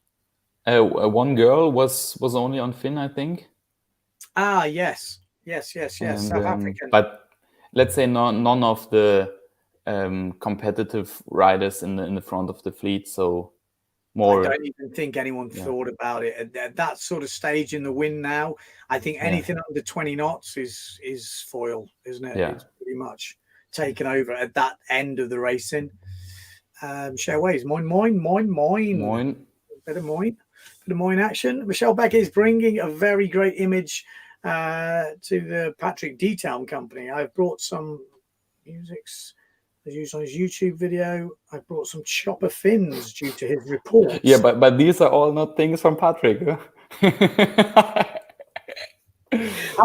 One girl was only on fin, I think. Yes. And, South African. But let's say none of the competitive riders in the front of the fleet. So more. I don't even think anyone thought about it at that sort of stage in the wind now. I think anything under 20 knots is foil, isn't it? Yeah. It's pretty much taken over at that end of the racing. Share ways. Moin. Bit of moin action. Michele Becker is bringing a very great image to the Patrick Detail Company. I've brought some musics as used on his YouTube video. I brought some chopper fins due to his reports. Yeah, but these are all not things from Patrick. Have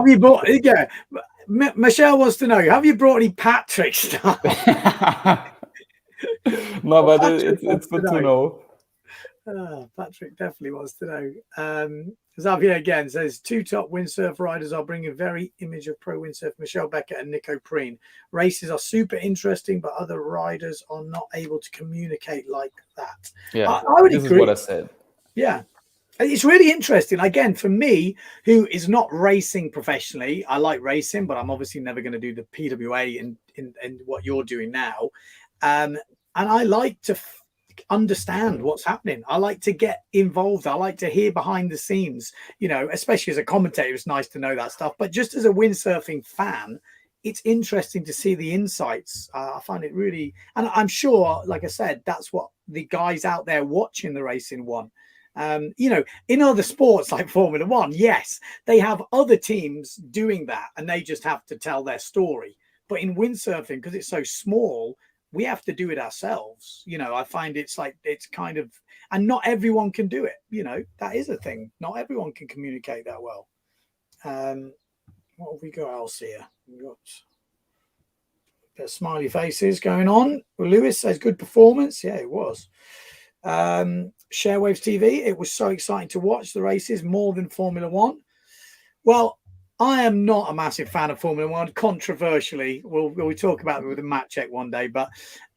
you brought? Yeah, Michelle wants to know. Have you brought any Patrick stuff? No, but it's good to know. Patrick definitely wants to know. Xavier again says 2 top windsurf riders are bringing a very image of pro windsurf, Michele Becker and Nico Preen. Races are super interesting, but other riders are not able to communicate like that. Yeah, I would agree. This is what I said. Yeah. It's really interesting. Again, for me, who is not racing professionally, I like racing, but I'm obviously never going to do the PWA in what you're doing now. And I like to understand what's happening. I like to get involved. I like to hear behind the scenes, you know, especially as a commentator, it's nice to know that stuff. But just as a windsurfing fan, it's interesting to see the insights. I find it really, and I'm sure, like I said, that's what the guys out there watching the racing want. You know, in other sports like Formula One, yes, they have other teams doing that and they just have to tell their story. But in windsurfing, because it's so small, we have to do it ourselves. You know, I find it's kind of, and not everyone can do it. You know, that is a thing. Not everyone can communicate that well. What have we got else here? We've got a bit of smiley faces going on. Well, Lewis says good performance. Yeah, it was. Sharewaves.TV. It was so exciting to watch the races more than Formula One. Well, I am not a massive fan of Formula One, controversially. We'll talk about it with a Matt check one day, but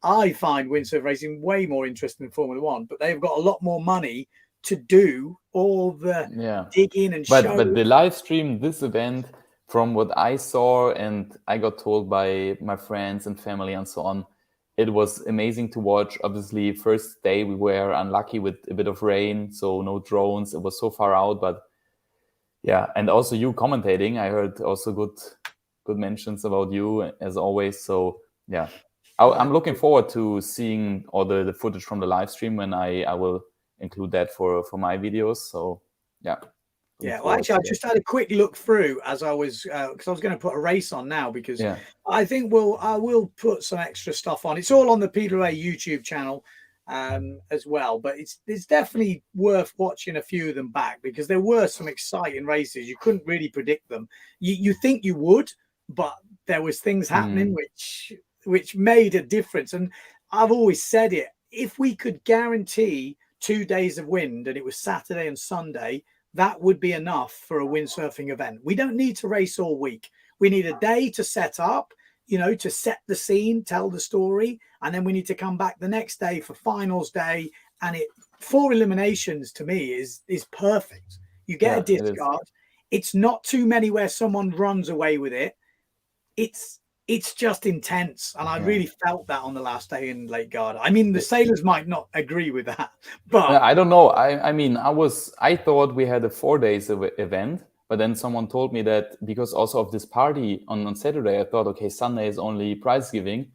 I find windsurf racing way more interesting than Formula One. But they've got a lot more money to do all the digging and show. But the live stream, this event, from what I saw and I got told by my friends and family and so on, it was amazing to watch. Obviously, first day we were unlucky with a bit of rain, so no drones. It was so far out, but yeah, and also you commentating. I heard also good mentions about you as always. So yeah, I'm looking forward to seeing all the footage from the live stream when I will include that for my videos. So yeah. Yeah, well, actually, I just had a quick look through as I was, because I was going to put a race on now, because I think I will put some extra stuff on. It's all on the PWA YouTube channel. as well. But it's definitely worth watching a few of them back, because there were some exciting races. You couldn't really predict them. You think you would, but there was things happening which made a difference. And I've always said it, if we could guarantee 2 days of wind and it was Saturday and Sunday, that would be enough for a windsurfing event. We don't need to race all week. We need a day to set up, to set the scene, tell the story, and then we need to come back the next day for finals day. And 4 eliminations to me is perfect. You get a discard. It's not too many where someone runs away with it. It's just intense, and I really felt that on the last day in Lake Garda. I mean, the sailors might not agree with that, but I don't know. I mean, I thought we had a 4 days event, but then someone told me that because also of this party on Saturday, I thought, okay, Sunday is only prize giving,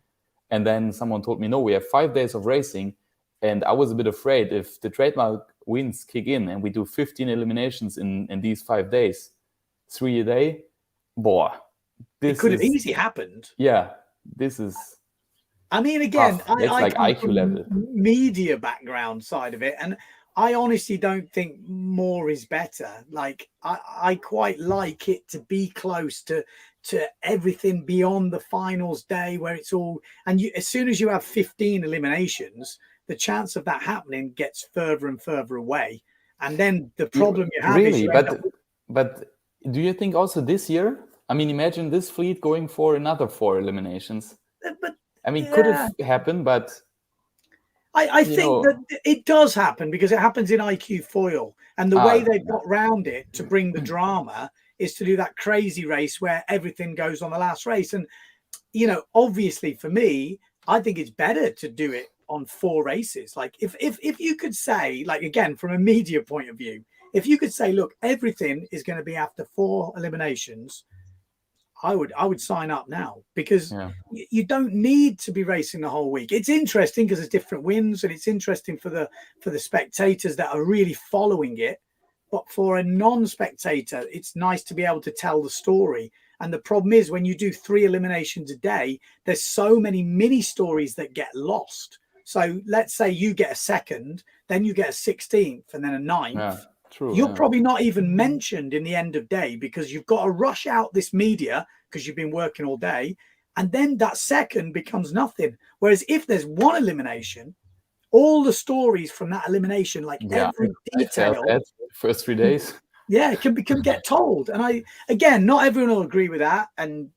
and then someone told me, no, we have 5 days of racing, and I was a bit afraid if the trademark wins kick in and we do 15 eliminations in these 5 days, 3 a day, boy. It could have easily happened. Yeah, this is. I mean, again, it's like come IQ from level. Media background side of it, and I honestly don't think more is better. Like I quite like it to be close to everything beyond the finals day, where it's all, and as soon as you have 15 eliminations, the chance of that happening gets further and further away. And then the problem you have is but do you think also this year? I mean, imagine this fleet going for another 4 eliminations. But I mean, could have happened, but I think that it does happen, because it happens in IQ foil, and the way they've got round it to bring the drama is to do that crazy race where everything goes on the last race. And obviously for me, I think it's better to do it on 4 races. Like if you could say, like, again, from a media point of view, if you could say, look, everything is going to be after 4 eliminations, I would sign up now, because you don't need to be racing the whole week. It's interesting because there's different wins, and it's interesting for the spectators that are really following it. But for a non-spectator, it's nice to be able to tell the story. And the problem is, when you do 3 eliminations a day, there's so many mini stories that get lost. So let's say you get a second, then you get a 16th, and then a 9th. Yeah. True, You're probably not even mentioned in the end of day, because you've got to rush out this media because you've been working all day. And then that second becomes nothing. Whereas if there's 1 elimination, all the stories from that elimination, like every detail, first 3 days. Yeah, can get told. And again, not everyone will agree with that.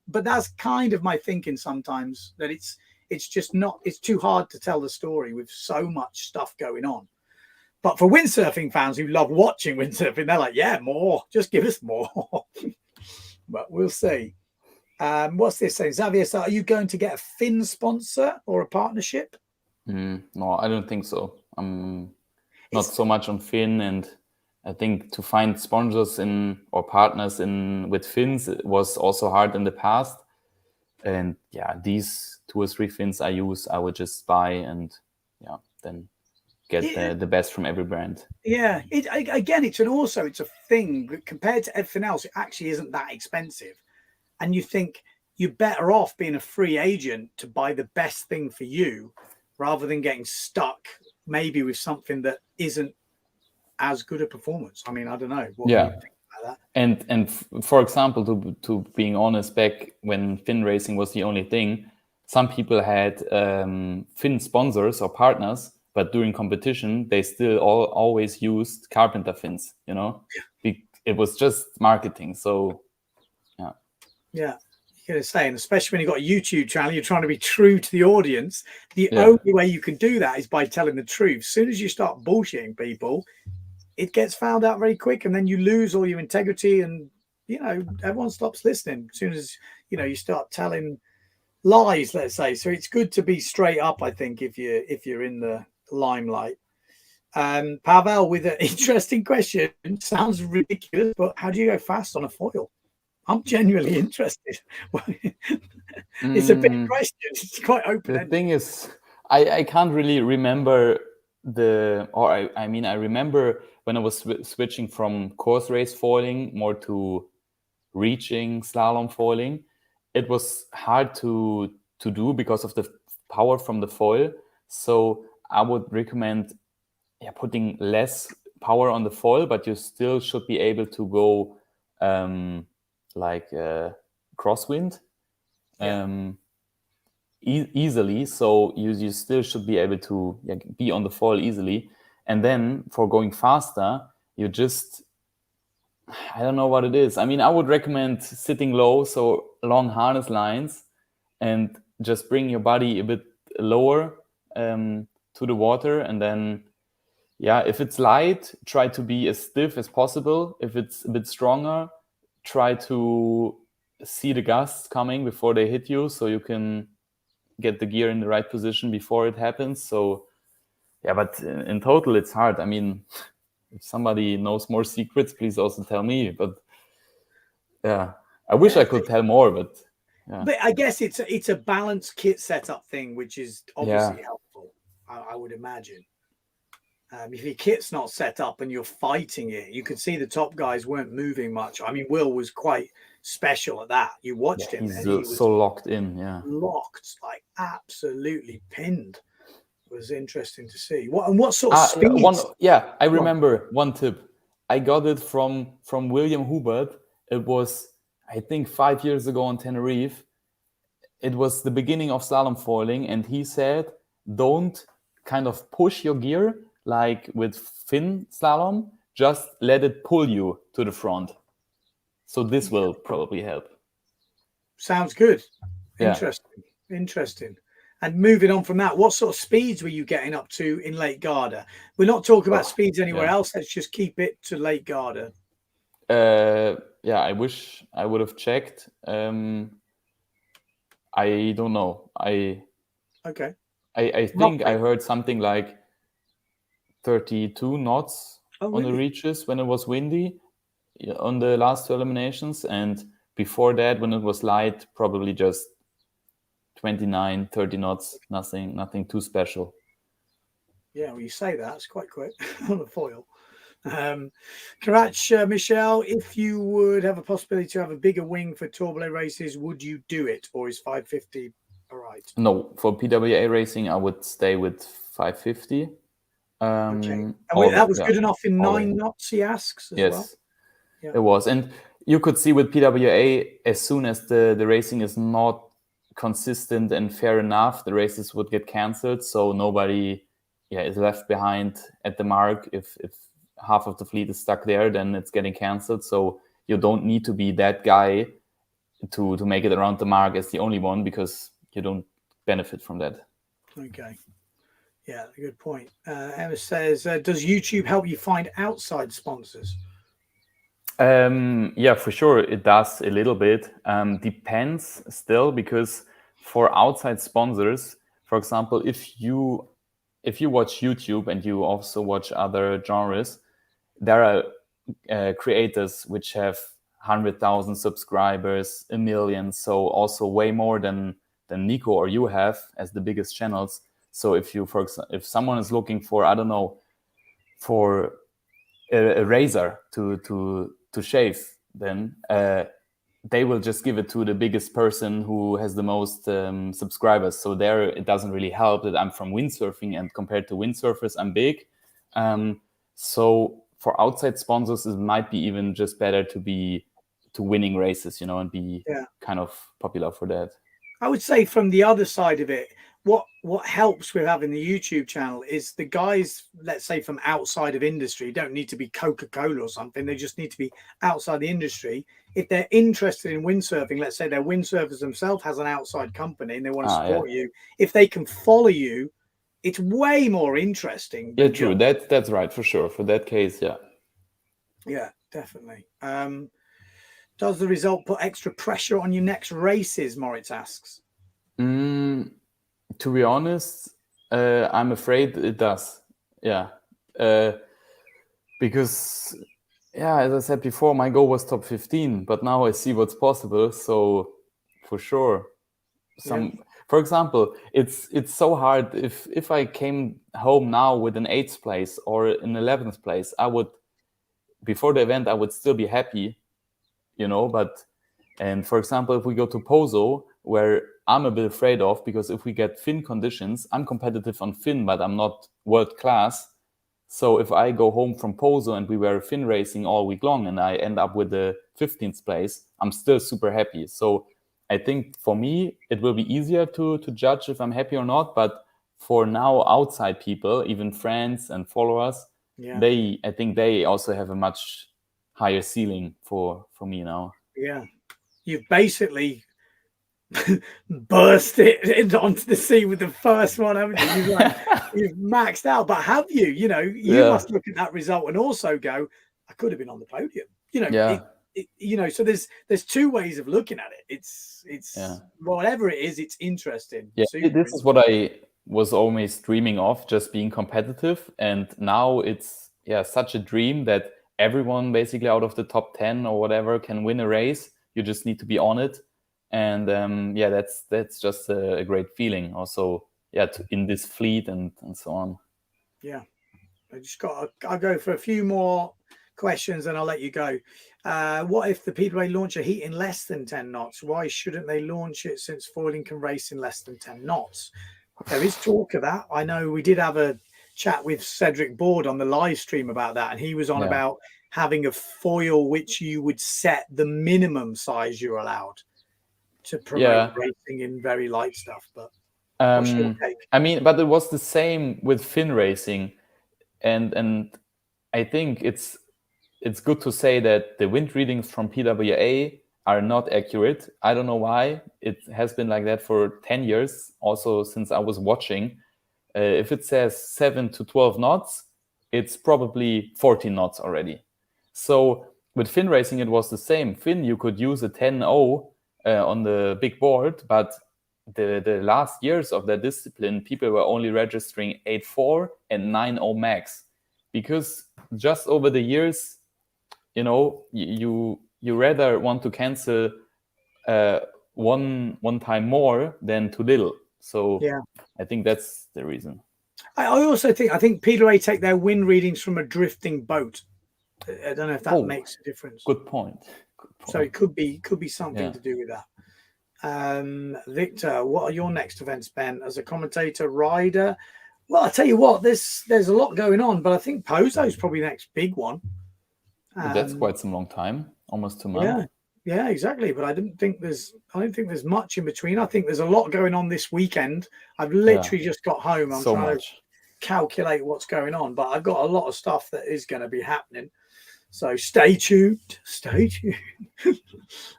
But that's kind of my thinking sometimes, that it's just not, it's too hard to tell the story with so much stuff going on. But for windsurfing fans who love watching windsurfing, they're like, yeah, more. Just give us more. But we'll see. What's this saying? Xavier, so are you going to get a fin sponsor or a partnership? No, I don't think so. I'm not so much on fin, and I think to find sponsors or partners with fins was also hard in the past. And these 2 or 3 fins I use, I would just buy and then get the best from every brand. Yeah, again, it's a thing compared to everything else. It actually isn't that expensive, and you think you're better off being a free agent to buy the best thing for you, rather than getting stuck maybe with something that isn't as good a performance. I mean, I don't know. What do you think about that? And for example, to being honest, back when fin racing was the only thing, some people had fin sponsors or partners. But during competition, they still always used carpenter fins, It was just marketing. So, yeah. You're going to say, and especially when you've got a YouTube channel, you're trying to be true to the audience. The only way you can do that is by telling the truth. As soon as you start bullshitting people, it gets found out very quick, and then you lose all your integrity, and, everyone stops listening as soon as, you start telling lies, let's say. So it's good to be straight up, I think, if you're in the limelight. Pavel with an interesting question. Sounds ridiculous, but how do you go fast on a foil? I'm genuinely interested. It's a big question. It's quite open. The thing is, I can't really remember I remember when I was switching from course race foiling more to reaching slalom foiling. It was hard to do because of the power from the foil. So I would recommend putting less power on the foil, but you still should be able to go crosswind easily. So you still should be able to be on the foil easily. And then for going faster, you just, I don't know what it is. I mean, I would recommend sitting low, so long harness lines, and just bring your body a bit lower to the water. And then, if it's light, try to be as stiff as possible. If it's a bit stronger, try to see the gusts coming before they hit you, so you can get the gear in the right position before it happens. So, but in total, it's hard. I mean, if somebody knows more secrets, please also tell me. But I wish I could tell more, but But I guess it's a balanced kit setup thing, which is obviously helpful, I would imagine. If your kit's not set up and you're fighting it, you could see the top guys weren't moving much. I mean, Will was quite special at that. You watched him, he's and he was so locked in, locked, like absolutely pinned. It was interesting to see. What sort of speeds? I remember one tip. I got it from William Hubert. It was, I think, 5 years ago on Tenerife. It was the beginning of slalom foiling, and he said, don't kind of push your gear like with fin slalom, just let it pull you to the front. So this will probably help. Sounds good. Interesting. And moving on from that, what sort of speeds were you getting up to in Lake Garda? We're not talking about speeds anywhere else. Let's just keep it to Lake Garda. I wish I would have checked. I don't know. I think I heard something like 32 knots on the reaches when it was windy on the last two eliminations, and before that, when it was light, probably just 29, 30 knots, nothing too special. Yeah, well, you say that, it's quite quick on the foil. Karach, Michele, if you would have a possibility to have a bigger wing for Tourmalet races, would you do it, or is 550 all right? No, for PWA racing, I would stay with 550. Okay. That was good enough in 9 knots, he asks, as well? Yes, it was. And you could see with PWA, as soon as the racing is not consistent and fair enough, the races would get cancelled. So nobody is left behind at the mark. If half of the fleet is stuck there, then it's getting cancelled. So you don't need to be that guy to make it around the mark as the only one, because you don't benefit from that. Okay. Yeah, good point. Emma says, does YouTube help you find outside sponsors? For sure, it does a little bit. Depends still, because for outside sponsors, for example, if you watch YouTube and you also watch other genres, there are creators which have 100,000 subscribers, 1 million, so also way more than Nico or you have as the biggest channels. So if someone is looking for, I don't know, for a razor to shave, then they will just give it to the biggest person who has the most subscribers. So there, it doesn't really help that I'm from windsurfing, and compared to windsurfers, I'm big. So for outside sponsors, it might be even just better to be winning races, and be kind of popular for that. I would say from the other side of it, what helps with having the YouTube channel is the guys, let's say from outside of industry, don't need to be Coca-Cola or something. They just need to be outside the industry. If they're interested in windsurfing, let's say they're windsurfers themselves, has an outside company and they want to support you. If they can follow you, it's way more interesting. Yeah, true. That's right, for sure. For that case, yeah, definitely. Does the result put extra pressure on your next races? Moritz asks. To be honest, I'm afraid it does. Because as I said before, my goal was top 15, but now I see what's possible. So for sure, for example, it's so hard. If I came home now with an 8th place or an 11th place, before the event, I would still be happy, But for example, if we go to Pozo, where I'm a bit afraid of, because if we get fin conditions, I'm competitive on fin, but I'm not world class. So if I go home from Poso and we were fin racing all week long and I end up with the 15th place, I'm still super happy. So I think for me, it will be easier to judge if I'm happy or not. But for now, outside people, even friends and followers, I think they also have a much higher ceiling for me now. Yeah. You've basically burst it onto the sea with the first one, haven't you? You've maxed out, but have you? You must look at that result and also go, I could have been on the podium. So there's two ways of looking at it. It's whatever it is, it's interesting. Yeah, this is what I was always dreaming of, just being competitive. And now it's such a dream that everyone basically out of the top 10 or whatever can win a race. You just need to be on it. And that's just a great feeling also, in this fleet and so on. Yeah, I'll go for a few more questions and I'll let you go. What if the PWA launch a heat in less than 10 knots? Why shouldn't they launch it, since foiling can race in less than 10 knots? There is talk of that. I know we did have a chat with Cedric Board on the live stream about that, and he was on about having a foil which you would set the minimum size you're allowed to promote racing in very light stuff. But what's your take? I mean, but it was the same with fin racing, and I think it's good to say that the wind readings from PWA are not accurate. I don't know why. It has been like that for 10 years, also since I was watching. If it says 7 to 12 knots, it's probably 14 knots already. So with fin racing, it was the same. Fin, you could use a 10.0 on the big board, but the last years of that discipline, people were only registering 8.4 and 9.0 max, because just over the years, you rather want to cancel one time more than too little. So I think that's the reason. I also think PWA take their wind readings from a drifting boat. I don't know if that makes a difference. Good point. So it could be something to do with that. Victor, what are your next events, Ben? As a commentator, rider? Well, I tell you what, there's a lot going on, but I think Poso's probably the next big one. That's quite some long time, almost 2 months. Yeah, exactly. But I don't think there's much in between. I think there's a lot going on this weekend. I've literally just got home. I'm trying to calculate what's going on, but I've got a lot of stuff that is going to be happening. So stay tuned.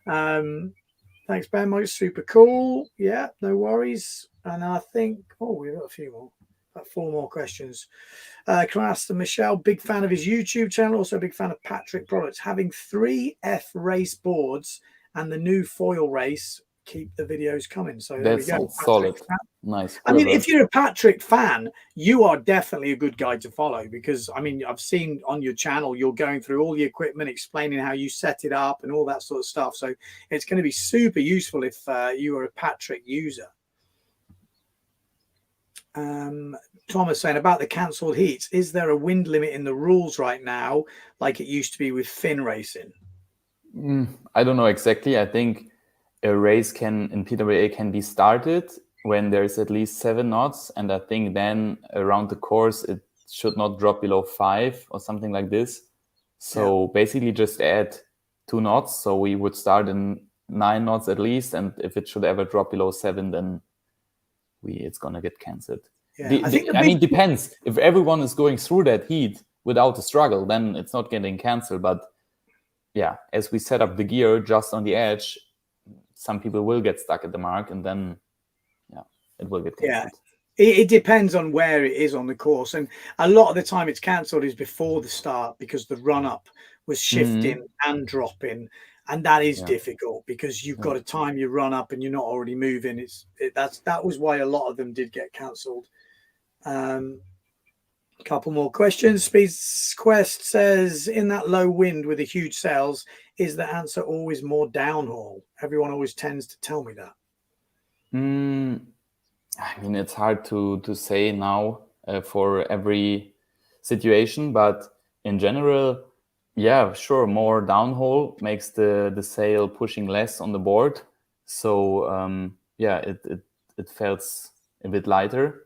Thanks, Ben. Mike, super cool. Yeah, no worries. And I think, we've got a few more. About 4 more questions. Can I ask Michele, big fan of his YouTube channel, also a big fan of Patrick products. Having 3 F race boards and the new foil race, keep the videos coming. So there we go. Solid. Nice. I mean, if you're a Patrick fan, you are definitely a good guy to follow, because I mean, I've seen on your channel, you're going through all the equipment, explaining how you set it up and all that sort of stuff. So it's going to be super useful if you are a Patrick user. Thomas saying about the cancelled heats, is there a wind limit in the rules right now, like it used to be with fin racing? I don't know exactly. I think a race in PWA can be started when there's at least 7 knots, and I think then around the course it should not drop below 5 or something like this. So basically just add 2 knots. So we would start in 9 knots at least, and if it should ever drop below 7, then it's gonna get cancelled. I mean, depends. If everyone is going through that heat without a struggle, then it's not getting cancelled. But as we set up the gear just on the edge, some people will get stuck at the mark, and then it will get cancelled. It depends on where it is on the course, and a lot of the time it's cancelled is before the start, because the run up was shifting and dropping, and that is difficult because you've got to time your run up and you're not already moving. That was why a lot of them did get cancelled. Couple more questions. Speeds Quest says, in that low wind with the huge sails, is the answer always more downhaul? Everyone always tends to tell me that. I mean, it's hard to say now for every situation, but in general, sure, more downhole makes the sail pushing less on the board. So yeah, it felt a bit lighter.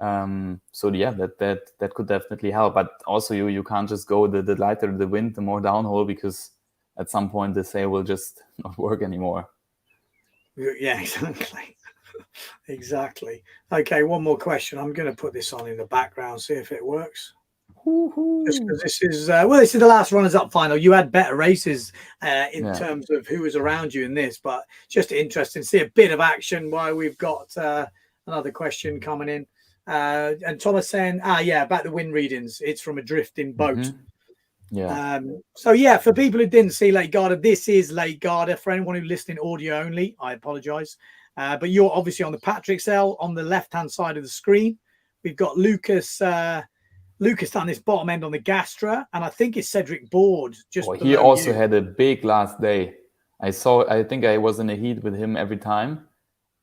So yeah, that could definitely help. But also you can't just go the lighter the wind, the more downhole, because at some point the sail will just not work anymore. Yeah, exactly. Exactly. Okay, one more question. I'm going to put this on in the background, see if it works. Just because this is this is the last runners-up final. You had better races in terms of who was around you in this, but just interesting to see a bit of action while we've got another question coming in. And Thomas saying, about the wind readings. It's from a drifting boat. Yeah. So yeah, for people who didn't see Lake Garda, this is Lake Garda. For anyone who's listening audio only, I apologize. But you're obviously on the Patrick cell on the left-hand side of the screen. We've got Lucas down this bottom end on the Gastra, and I think it's Cedric Board just below he also you. had a big last day. I think I was in a heat with him every time,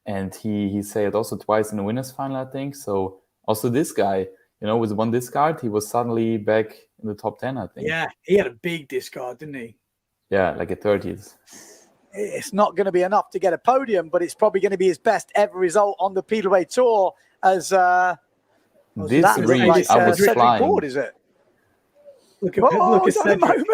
and he sailed also twice in the winners final, I think. So also this guy, with one discard, he was suddenly back in the top 10, I think. Yeah, he had a big discard, didn't he? Yeah, like a 30th. It's not going to be enough to get a podium, but it's probably going to be his best ever result on the PWA Tour as this reach, I was flying. Board, is it? Look at Cedric. Moment.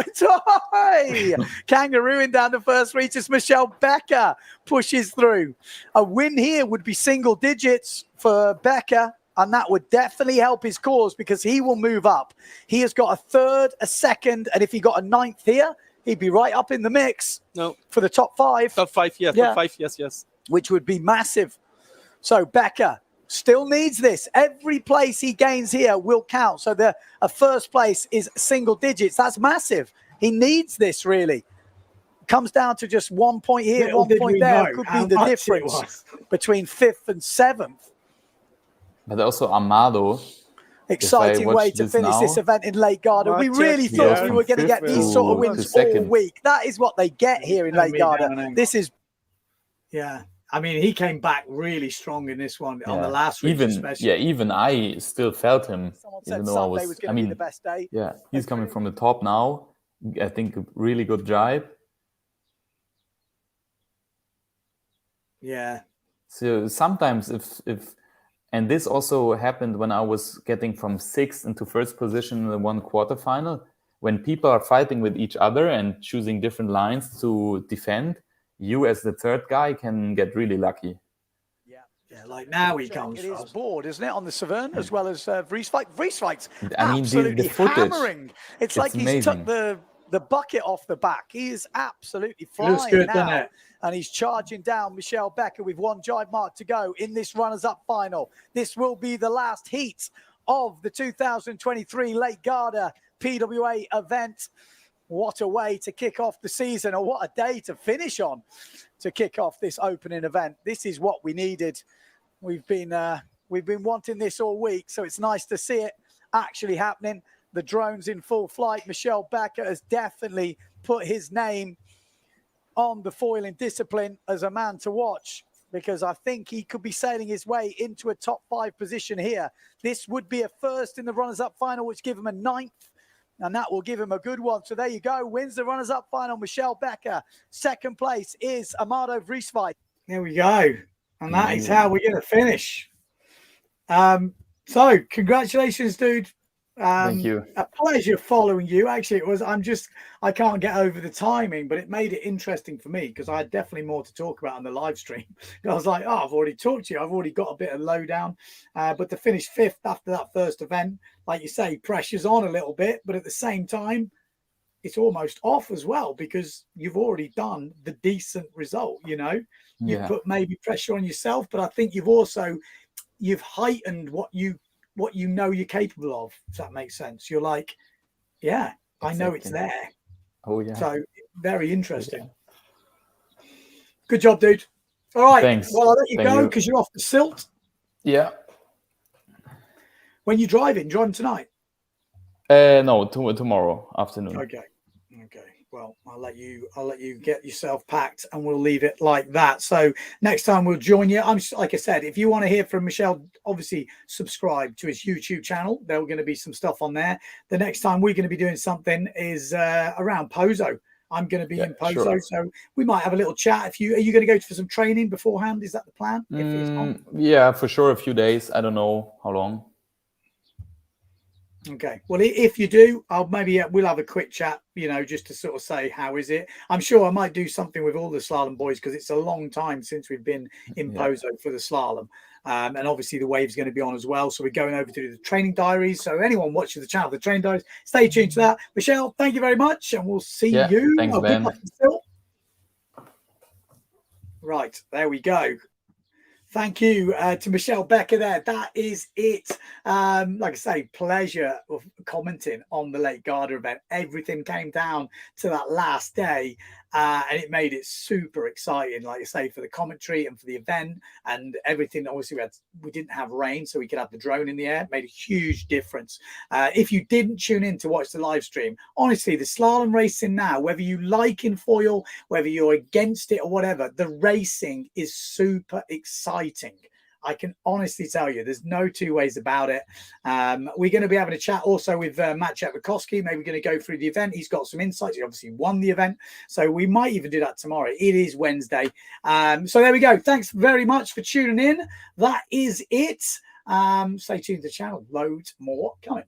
Kangarooing down the first reach as Michele Becker pushes through. A win here would be single digits for Becker, and that would definitely help his cause because he will move up. He has got a third, a second, and if he got a ninth here, he'd be right up in the mix for the top five. Top five, yes. Yeah. Top five, yes. Which would be massive. So Becker still needs this. Every place he gains here will count. So a first place is single digits. That's massive. He needs this, really. Comes down to just 1 point here, 1 point there. Could be the difference between 5th and 7th. But also Amado. Exciting way to finish this event in Lake Garda. We really thought we were going to get these sort of wins all week. That is what they get here in Lake Garda. This is... Yeah. I mean, he came back really strong in this one on the last week, especially. Yeah, even I still felt him. Someone said Sunday was going to be the best day. Yeah, he's coming from the top now. I think a really good drive. Yeah. So sometimes if and this also happened when I was getting from 6th into 1st position in the one quarterfinal, when people are fighting with each other and choosing different lines to defend, you as the third guy can get really lucky. Yeah, like now he comes. It is Board, isn't it, on the Saverne as well as Vrieswijk. Vrieswijk's I mean, absolutely the footage, hammering. It's like he's took the bucket off the back. He is absolutely flying now. And he's charging down Michele Becker with one jive mark to go in this runners-up final. This will be the last heat of the 2023 Lake Garda PWA event. What a way to kick off the season, or what a day to finish on to kick off this opening event. This is what we needed. We've been wanting this all week, so it's nice to see it actually happening. The drone's in full flight. Michele Becker has definitely put his name on the foiling discipline as a man to watch, because I think he could be sailing his way into a top 5 position here. This would be a first in the runners-up final, which give him a 9th, and that will give him a good one. So there you go. Wins the runners-up final, Michele Becker. 2nd place is Amado Vrieswijck. There we go. And that is how we're going to finish. So congratulations, dude. Thank you. A pleasure following you. Actually, it was. I can't get over the timing, but it made it interesting for me because I had definitely more to talk about on the live stream. I was like, I've already talked to you. I've already got a bit of lowdown. But to finish 5th after that first event, like you say, pressure's on a little bit, but at the same time, it's almost off as well because you've already done the decent result. You've put maybe pressure on yourself, but I think you've heightened what you know you're capable of, if that makes sense. You're like, yeah, exactly. I know it's there. Oh, yeah. So very interesting. Yeah. Good job, dude. All right. Thanks. Well, I'll let you go because you're off the silt. Yeah. When you driving tonight? No, tomorrow afternoon. Okay. Well, I'll let you get yourself packed, and we'll leave it like that. So next time we'll join you. Like I said, if you want to hear from Michele, obviously subscribe to his YouTube channel. There's going to be some stuff on there. The next time we're going to be doing something is around Pozo. I'm going to be in Pozo, sure. so we might have a little chat. Are you going to go for some training beforehand? Is that the plan? Yeah, for sure. A few days. I don't know how long. Okay. Well, if you do, we'll have a quick chat, just to sort of say, how is it? I'm sure I might do something with all the slalom boys because it's a long time since we've been in Pozo for the slalom. And obviously the wave's going to be on as well. So we're going over to the training diaries. So anyone watching the channel, the training diaries, stay tuned to that. Michele, thank you very much. And we'll see you. Thanks, Ben. Right. There we go. Thank you to Michele Becker there. That is it. Like I say, pleasure of commenting on the Lake Garda event. Everything came down to that last day, and it made it super exciting, like I say, for the commentary and for the event and everything. Obviously, we didn't have rain, so we could have the drone in the air. It made a huge difference. If you didn't tune in to watch the live stream, honestly, the slalom racing now, whether you like in foil, whether you're against it or whatever, the racing is super exciting. I can honestly tell you, there's no two ways about it. We're going to be having a chat also with Matt Chetwikowski. Maybe we're going to go through the event. He's got some insights. He obviously won the event, so we might even do that tomorrow. It is Wednesday. So there we go. Thanks very much for tuning in. That is it. Stay tuned to the channel. Loads more coming.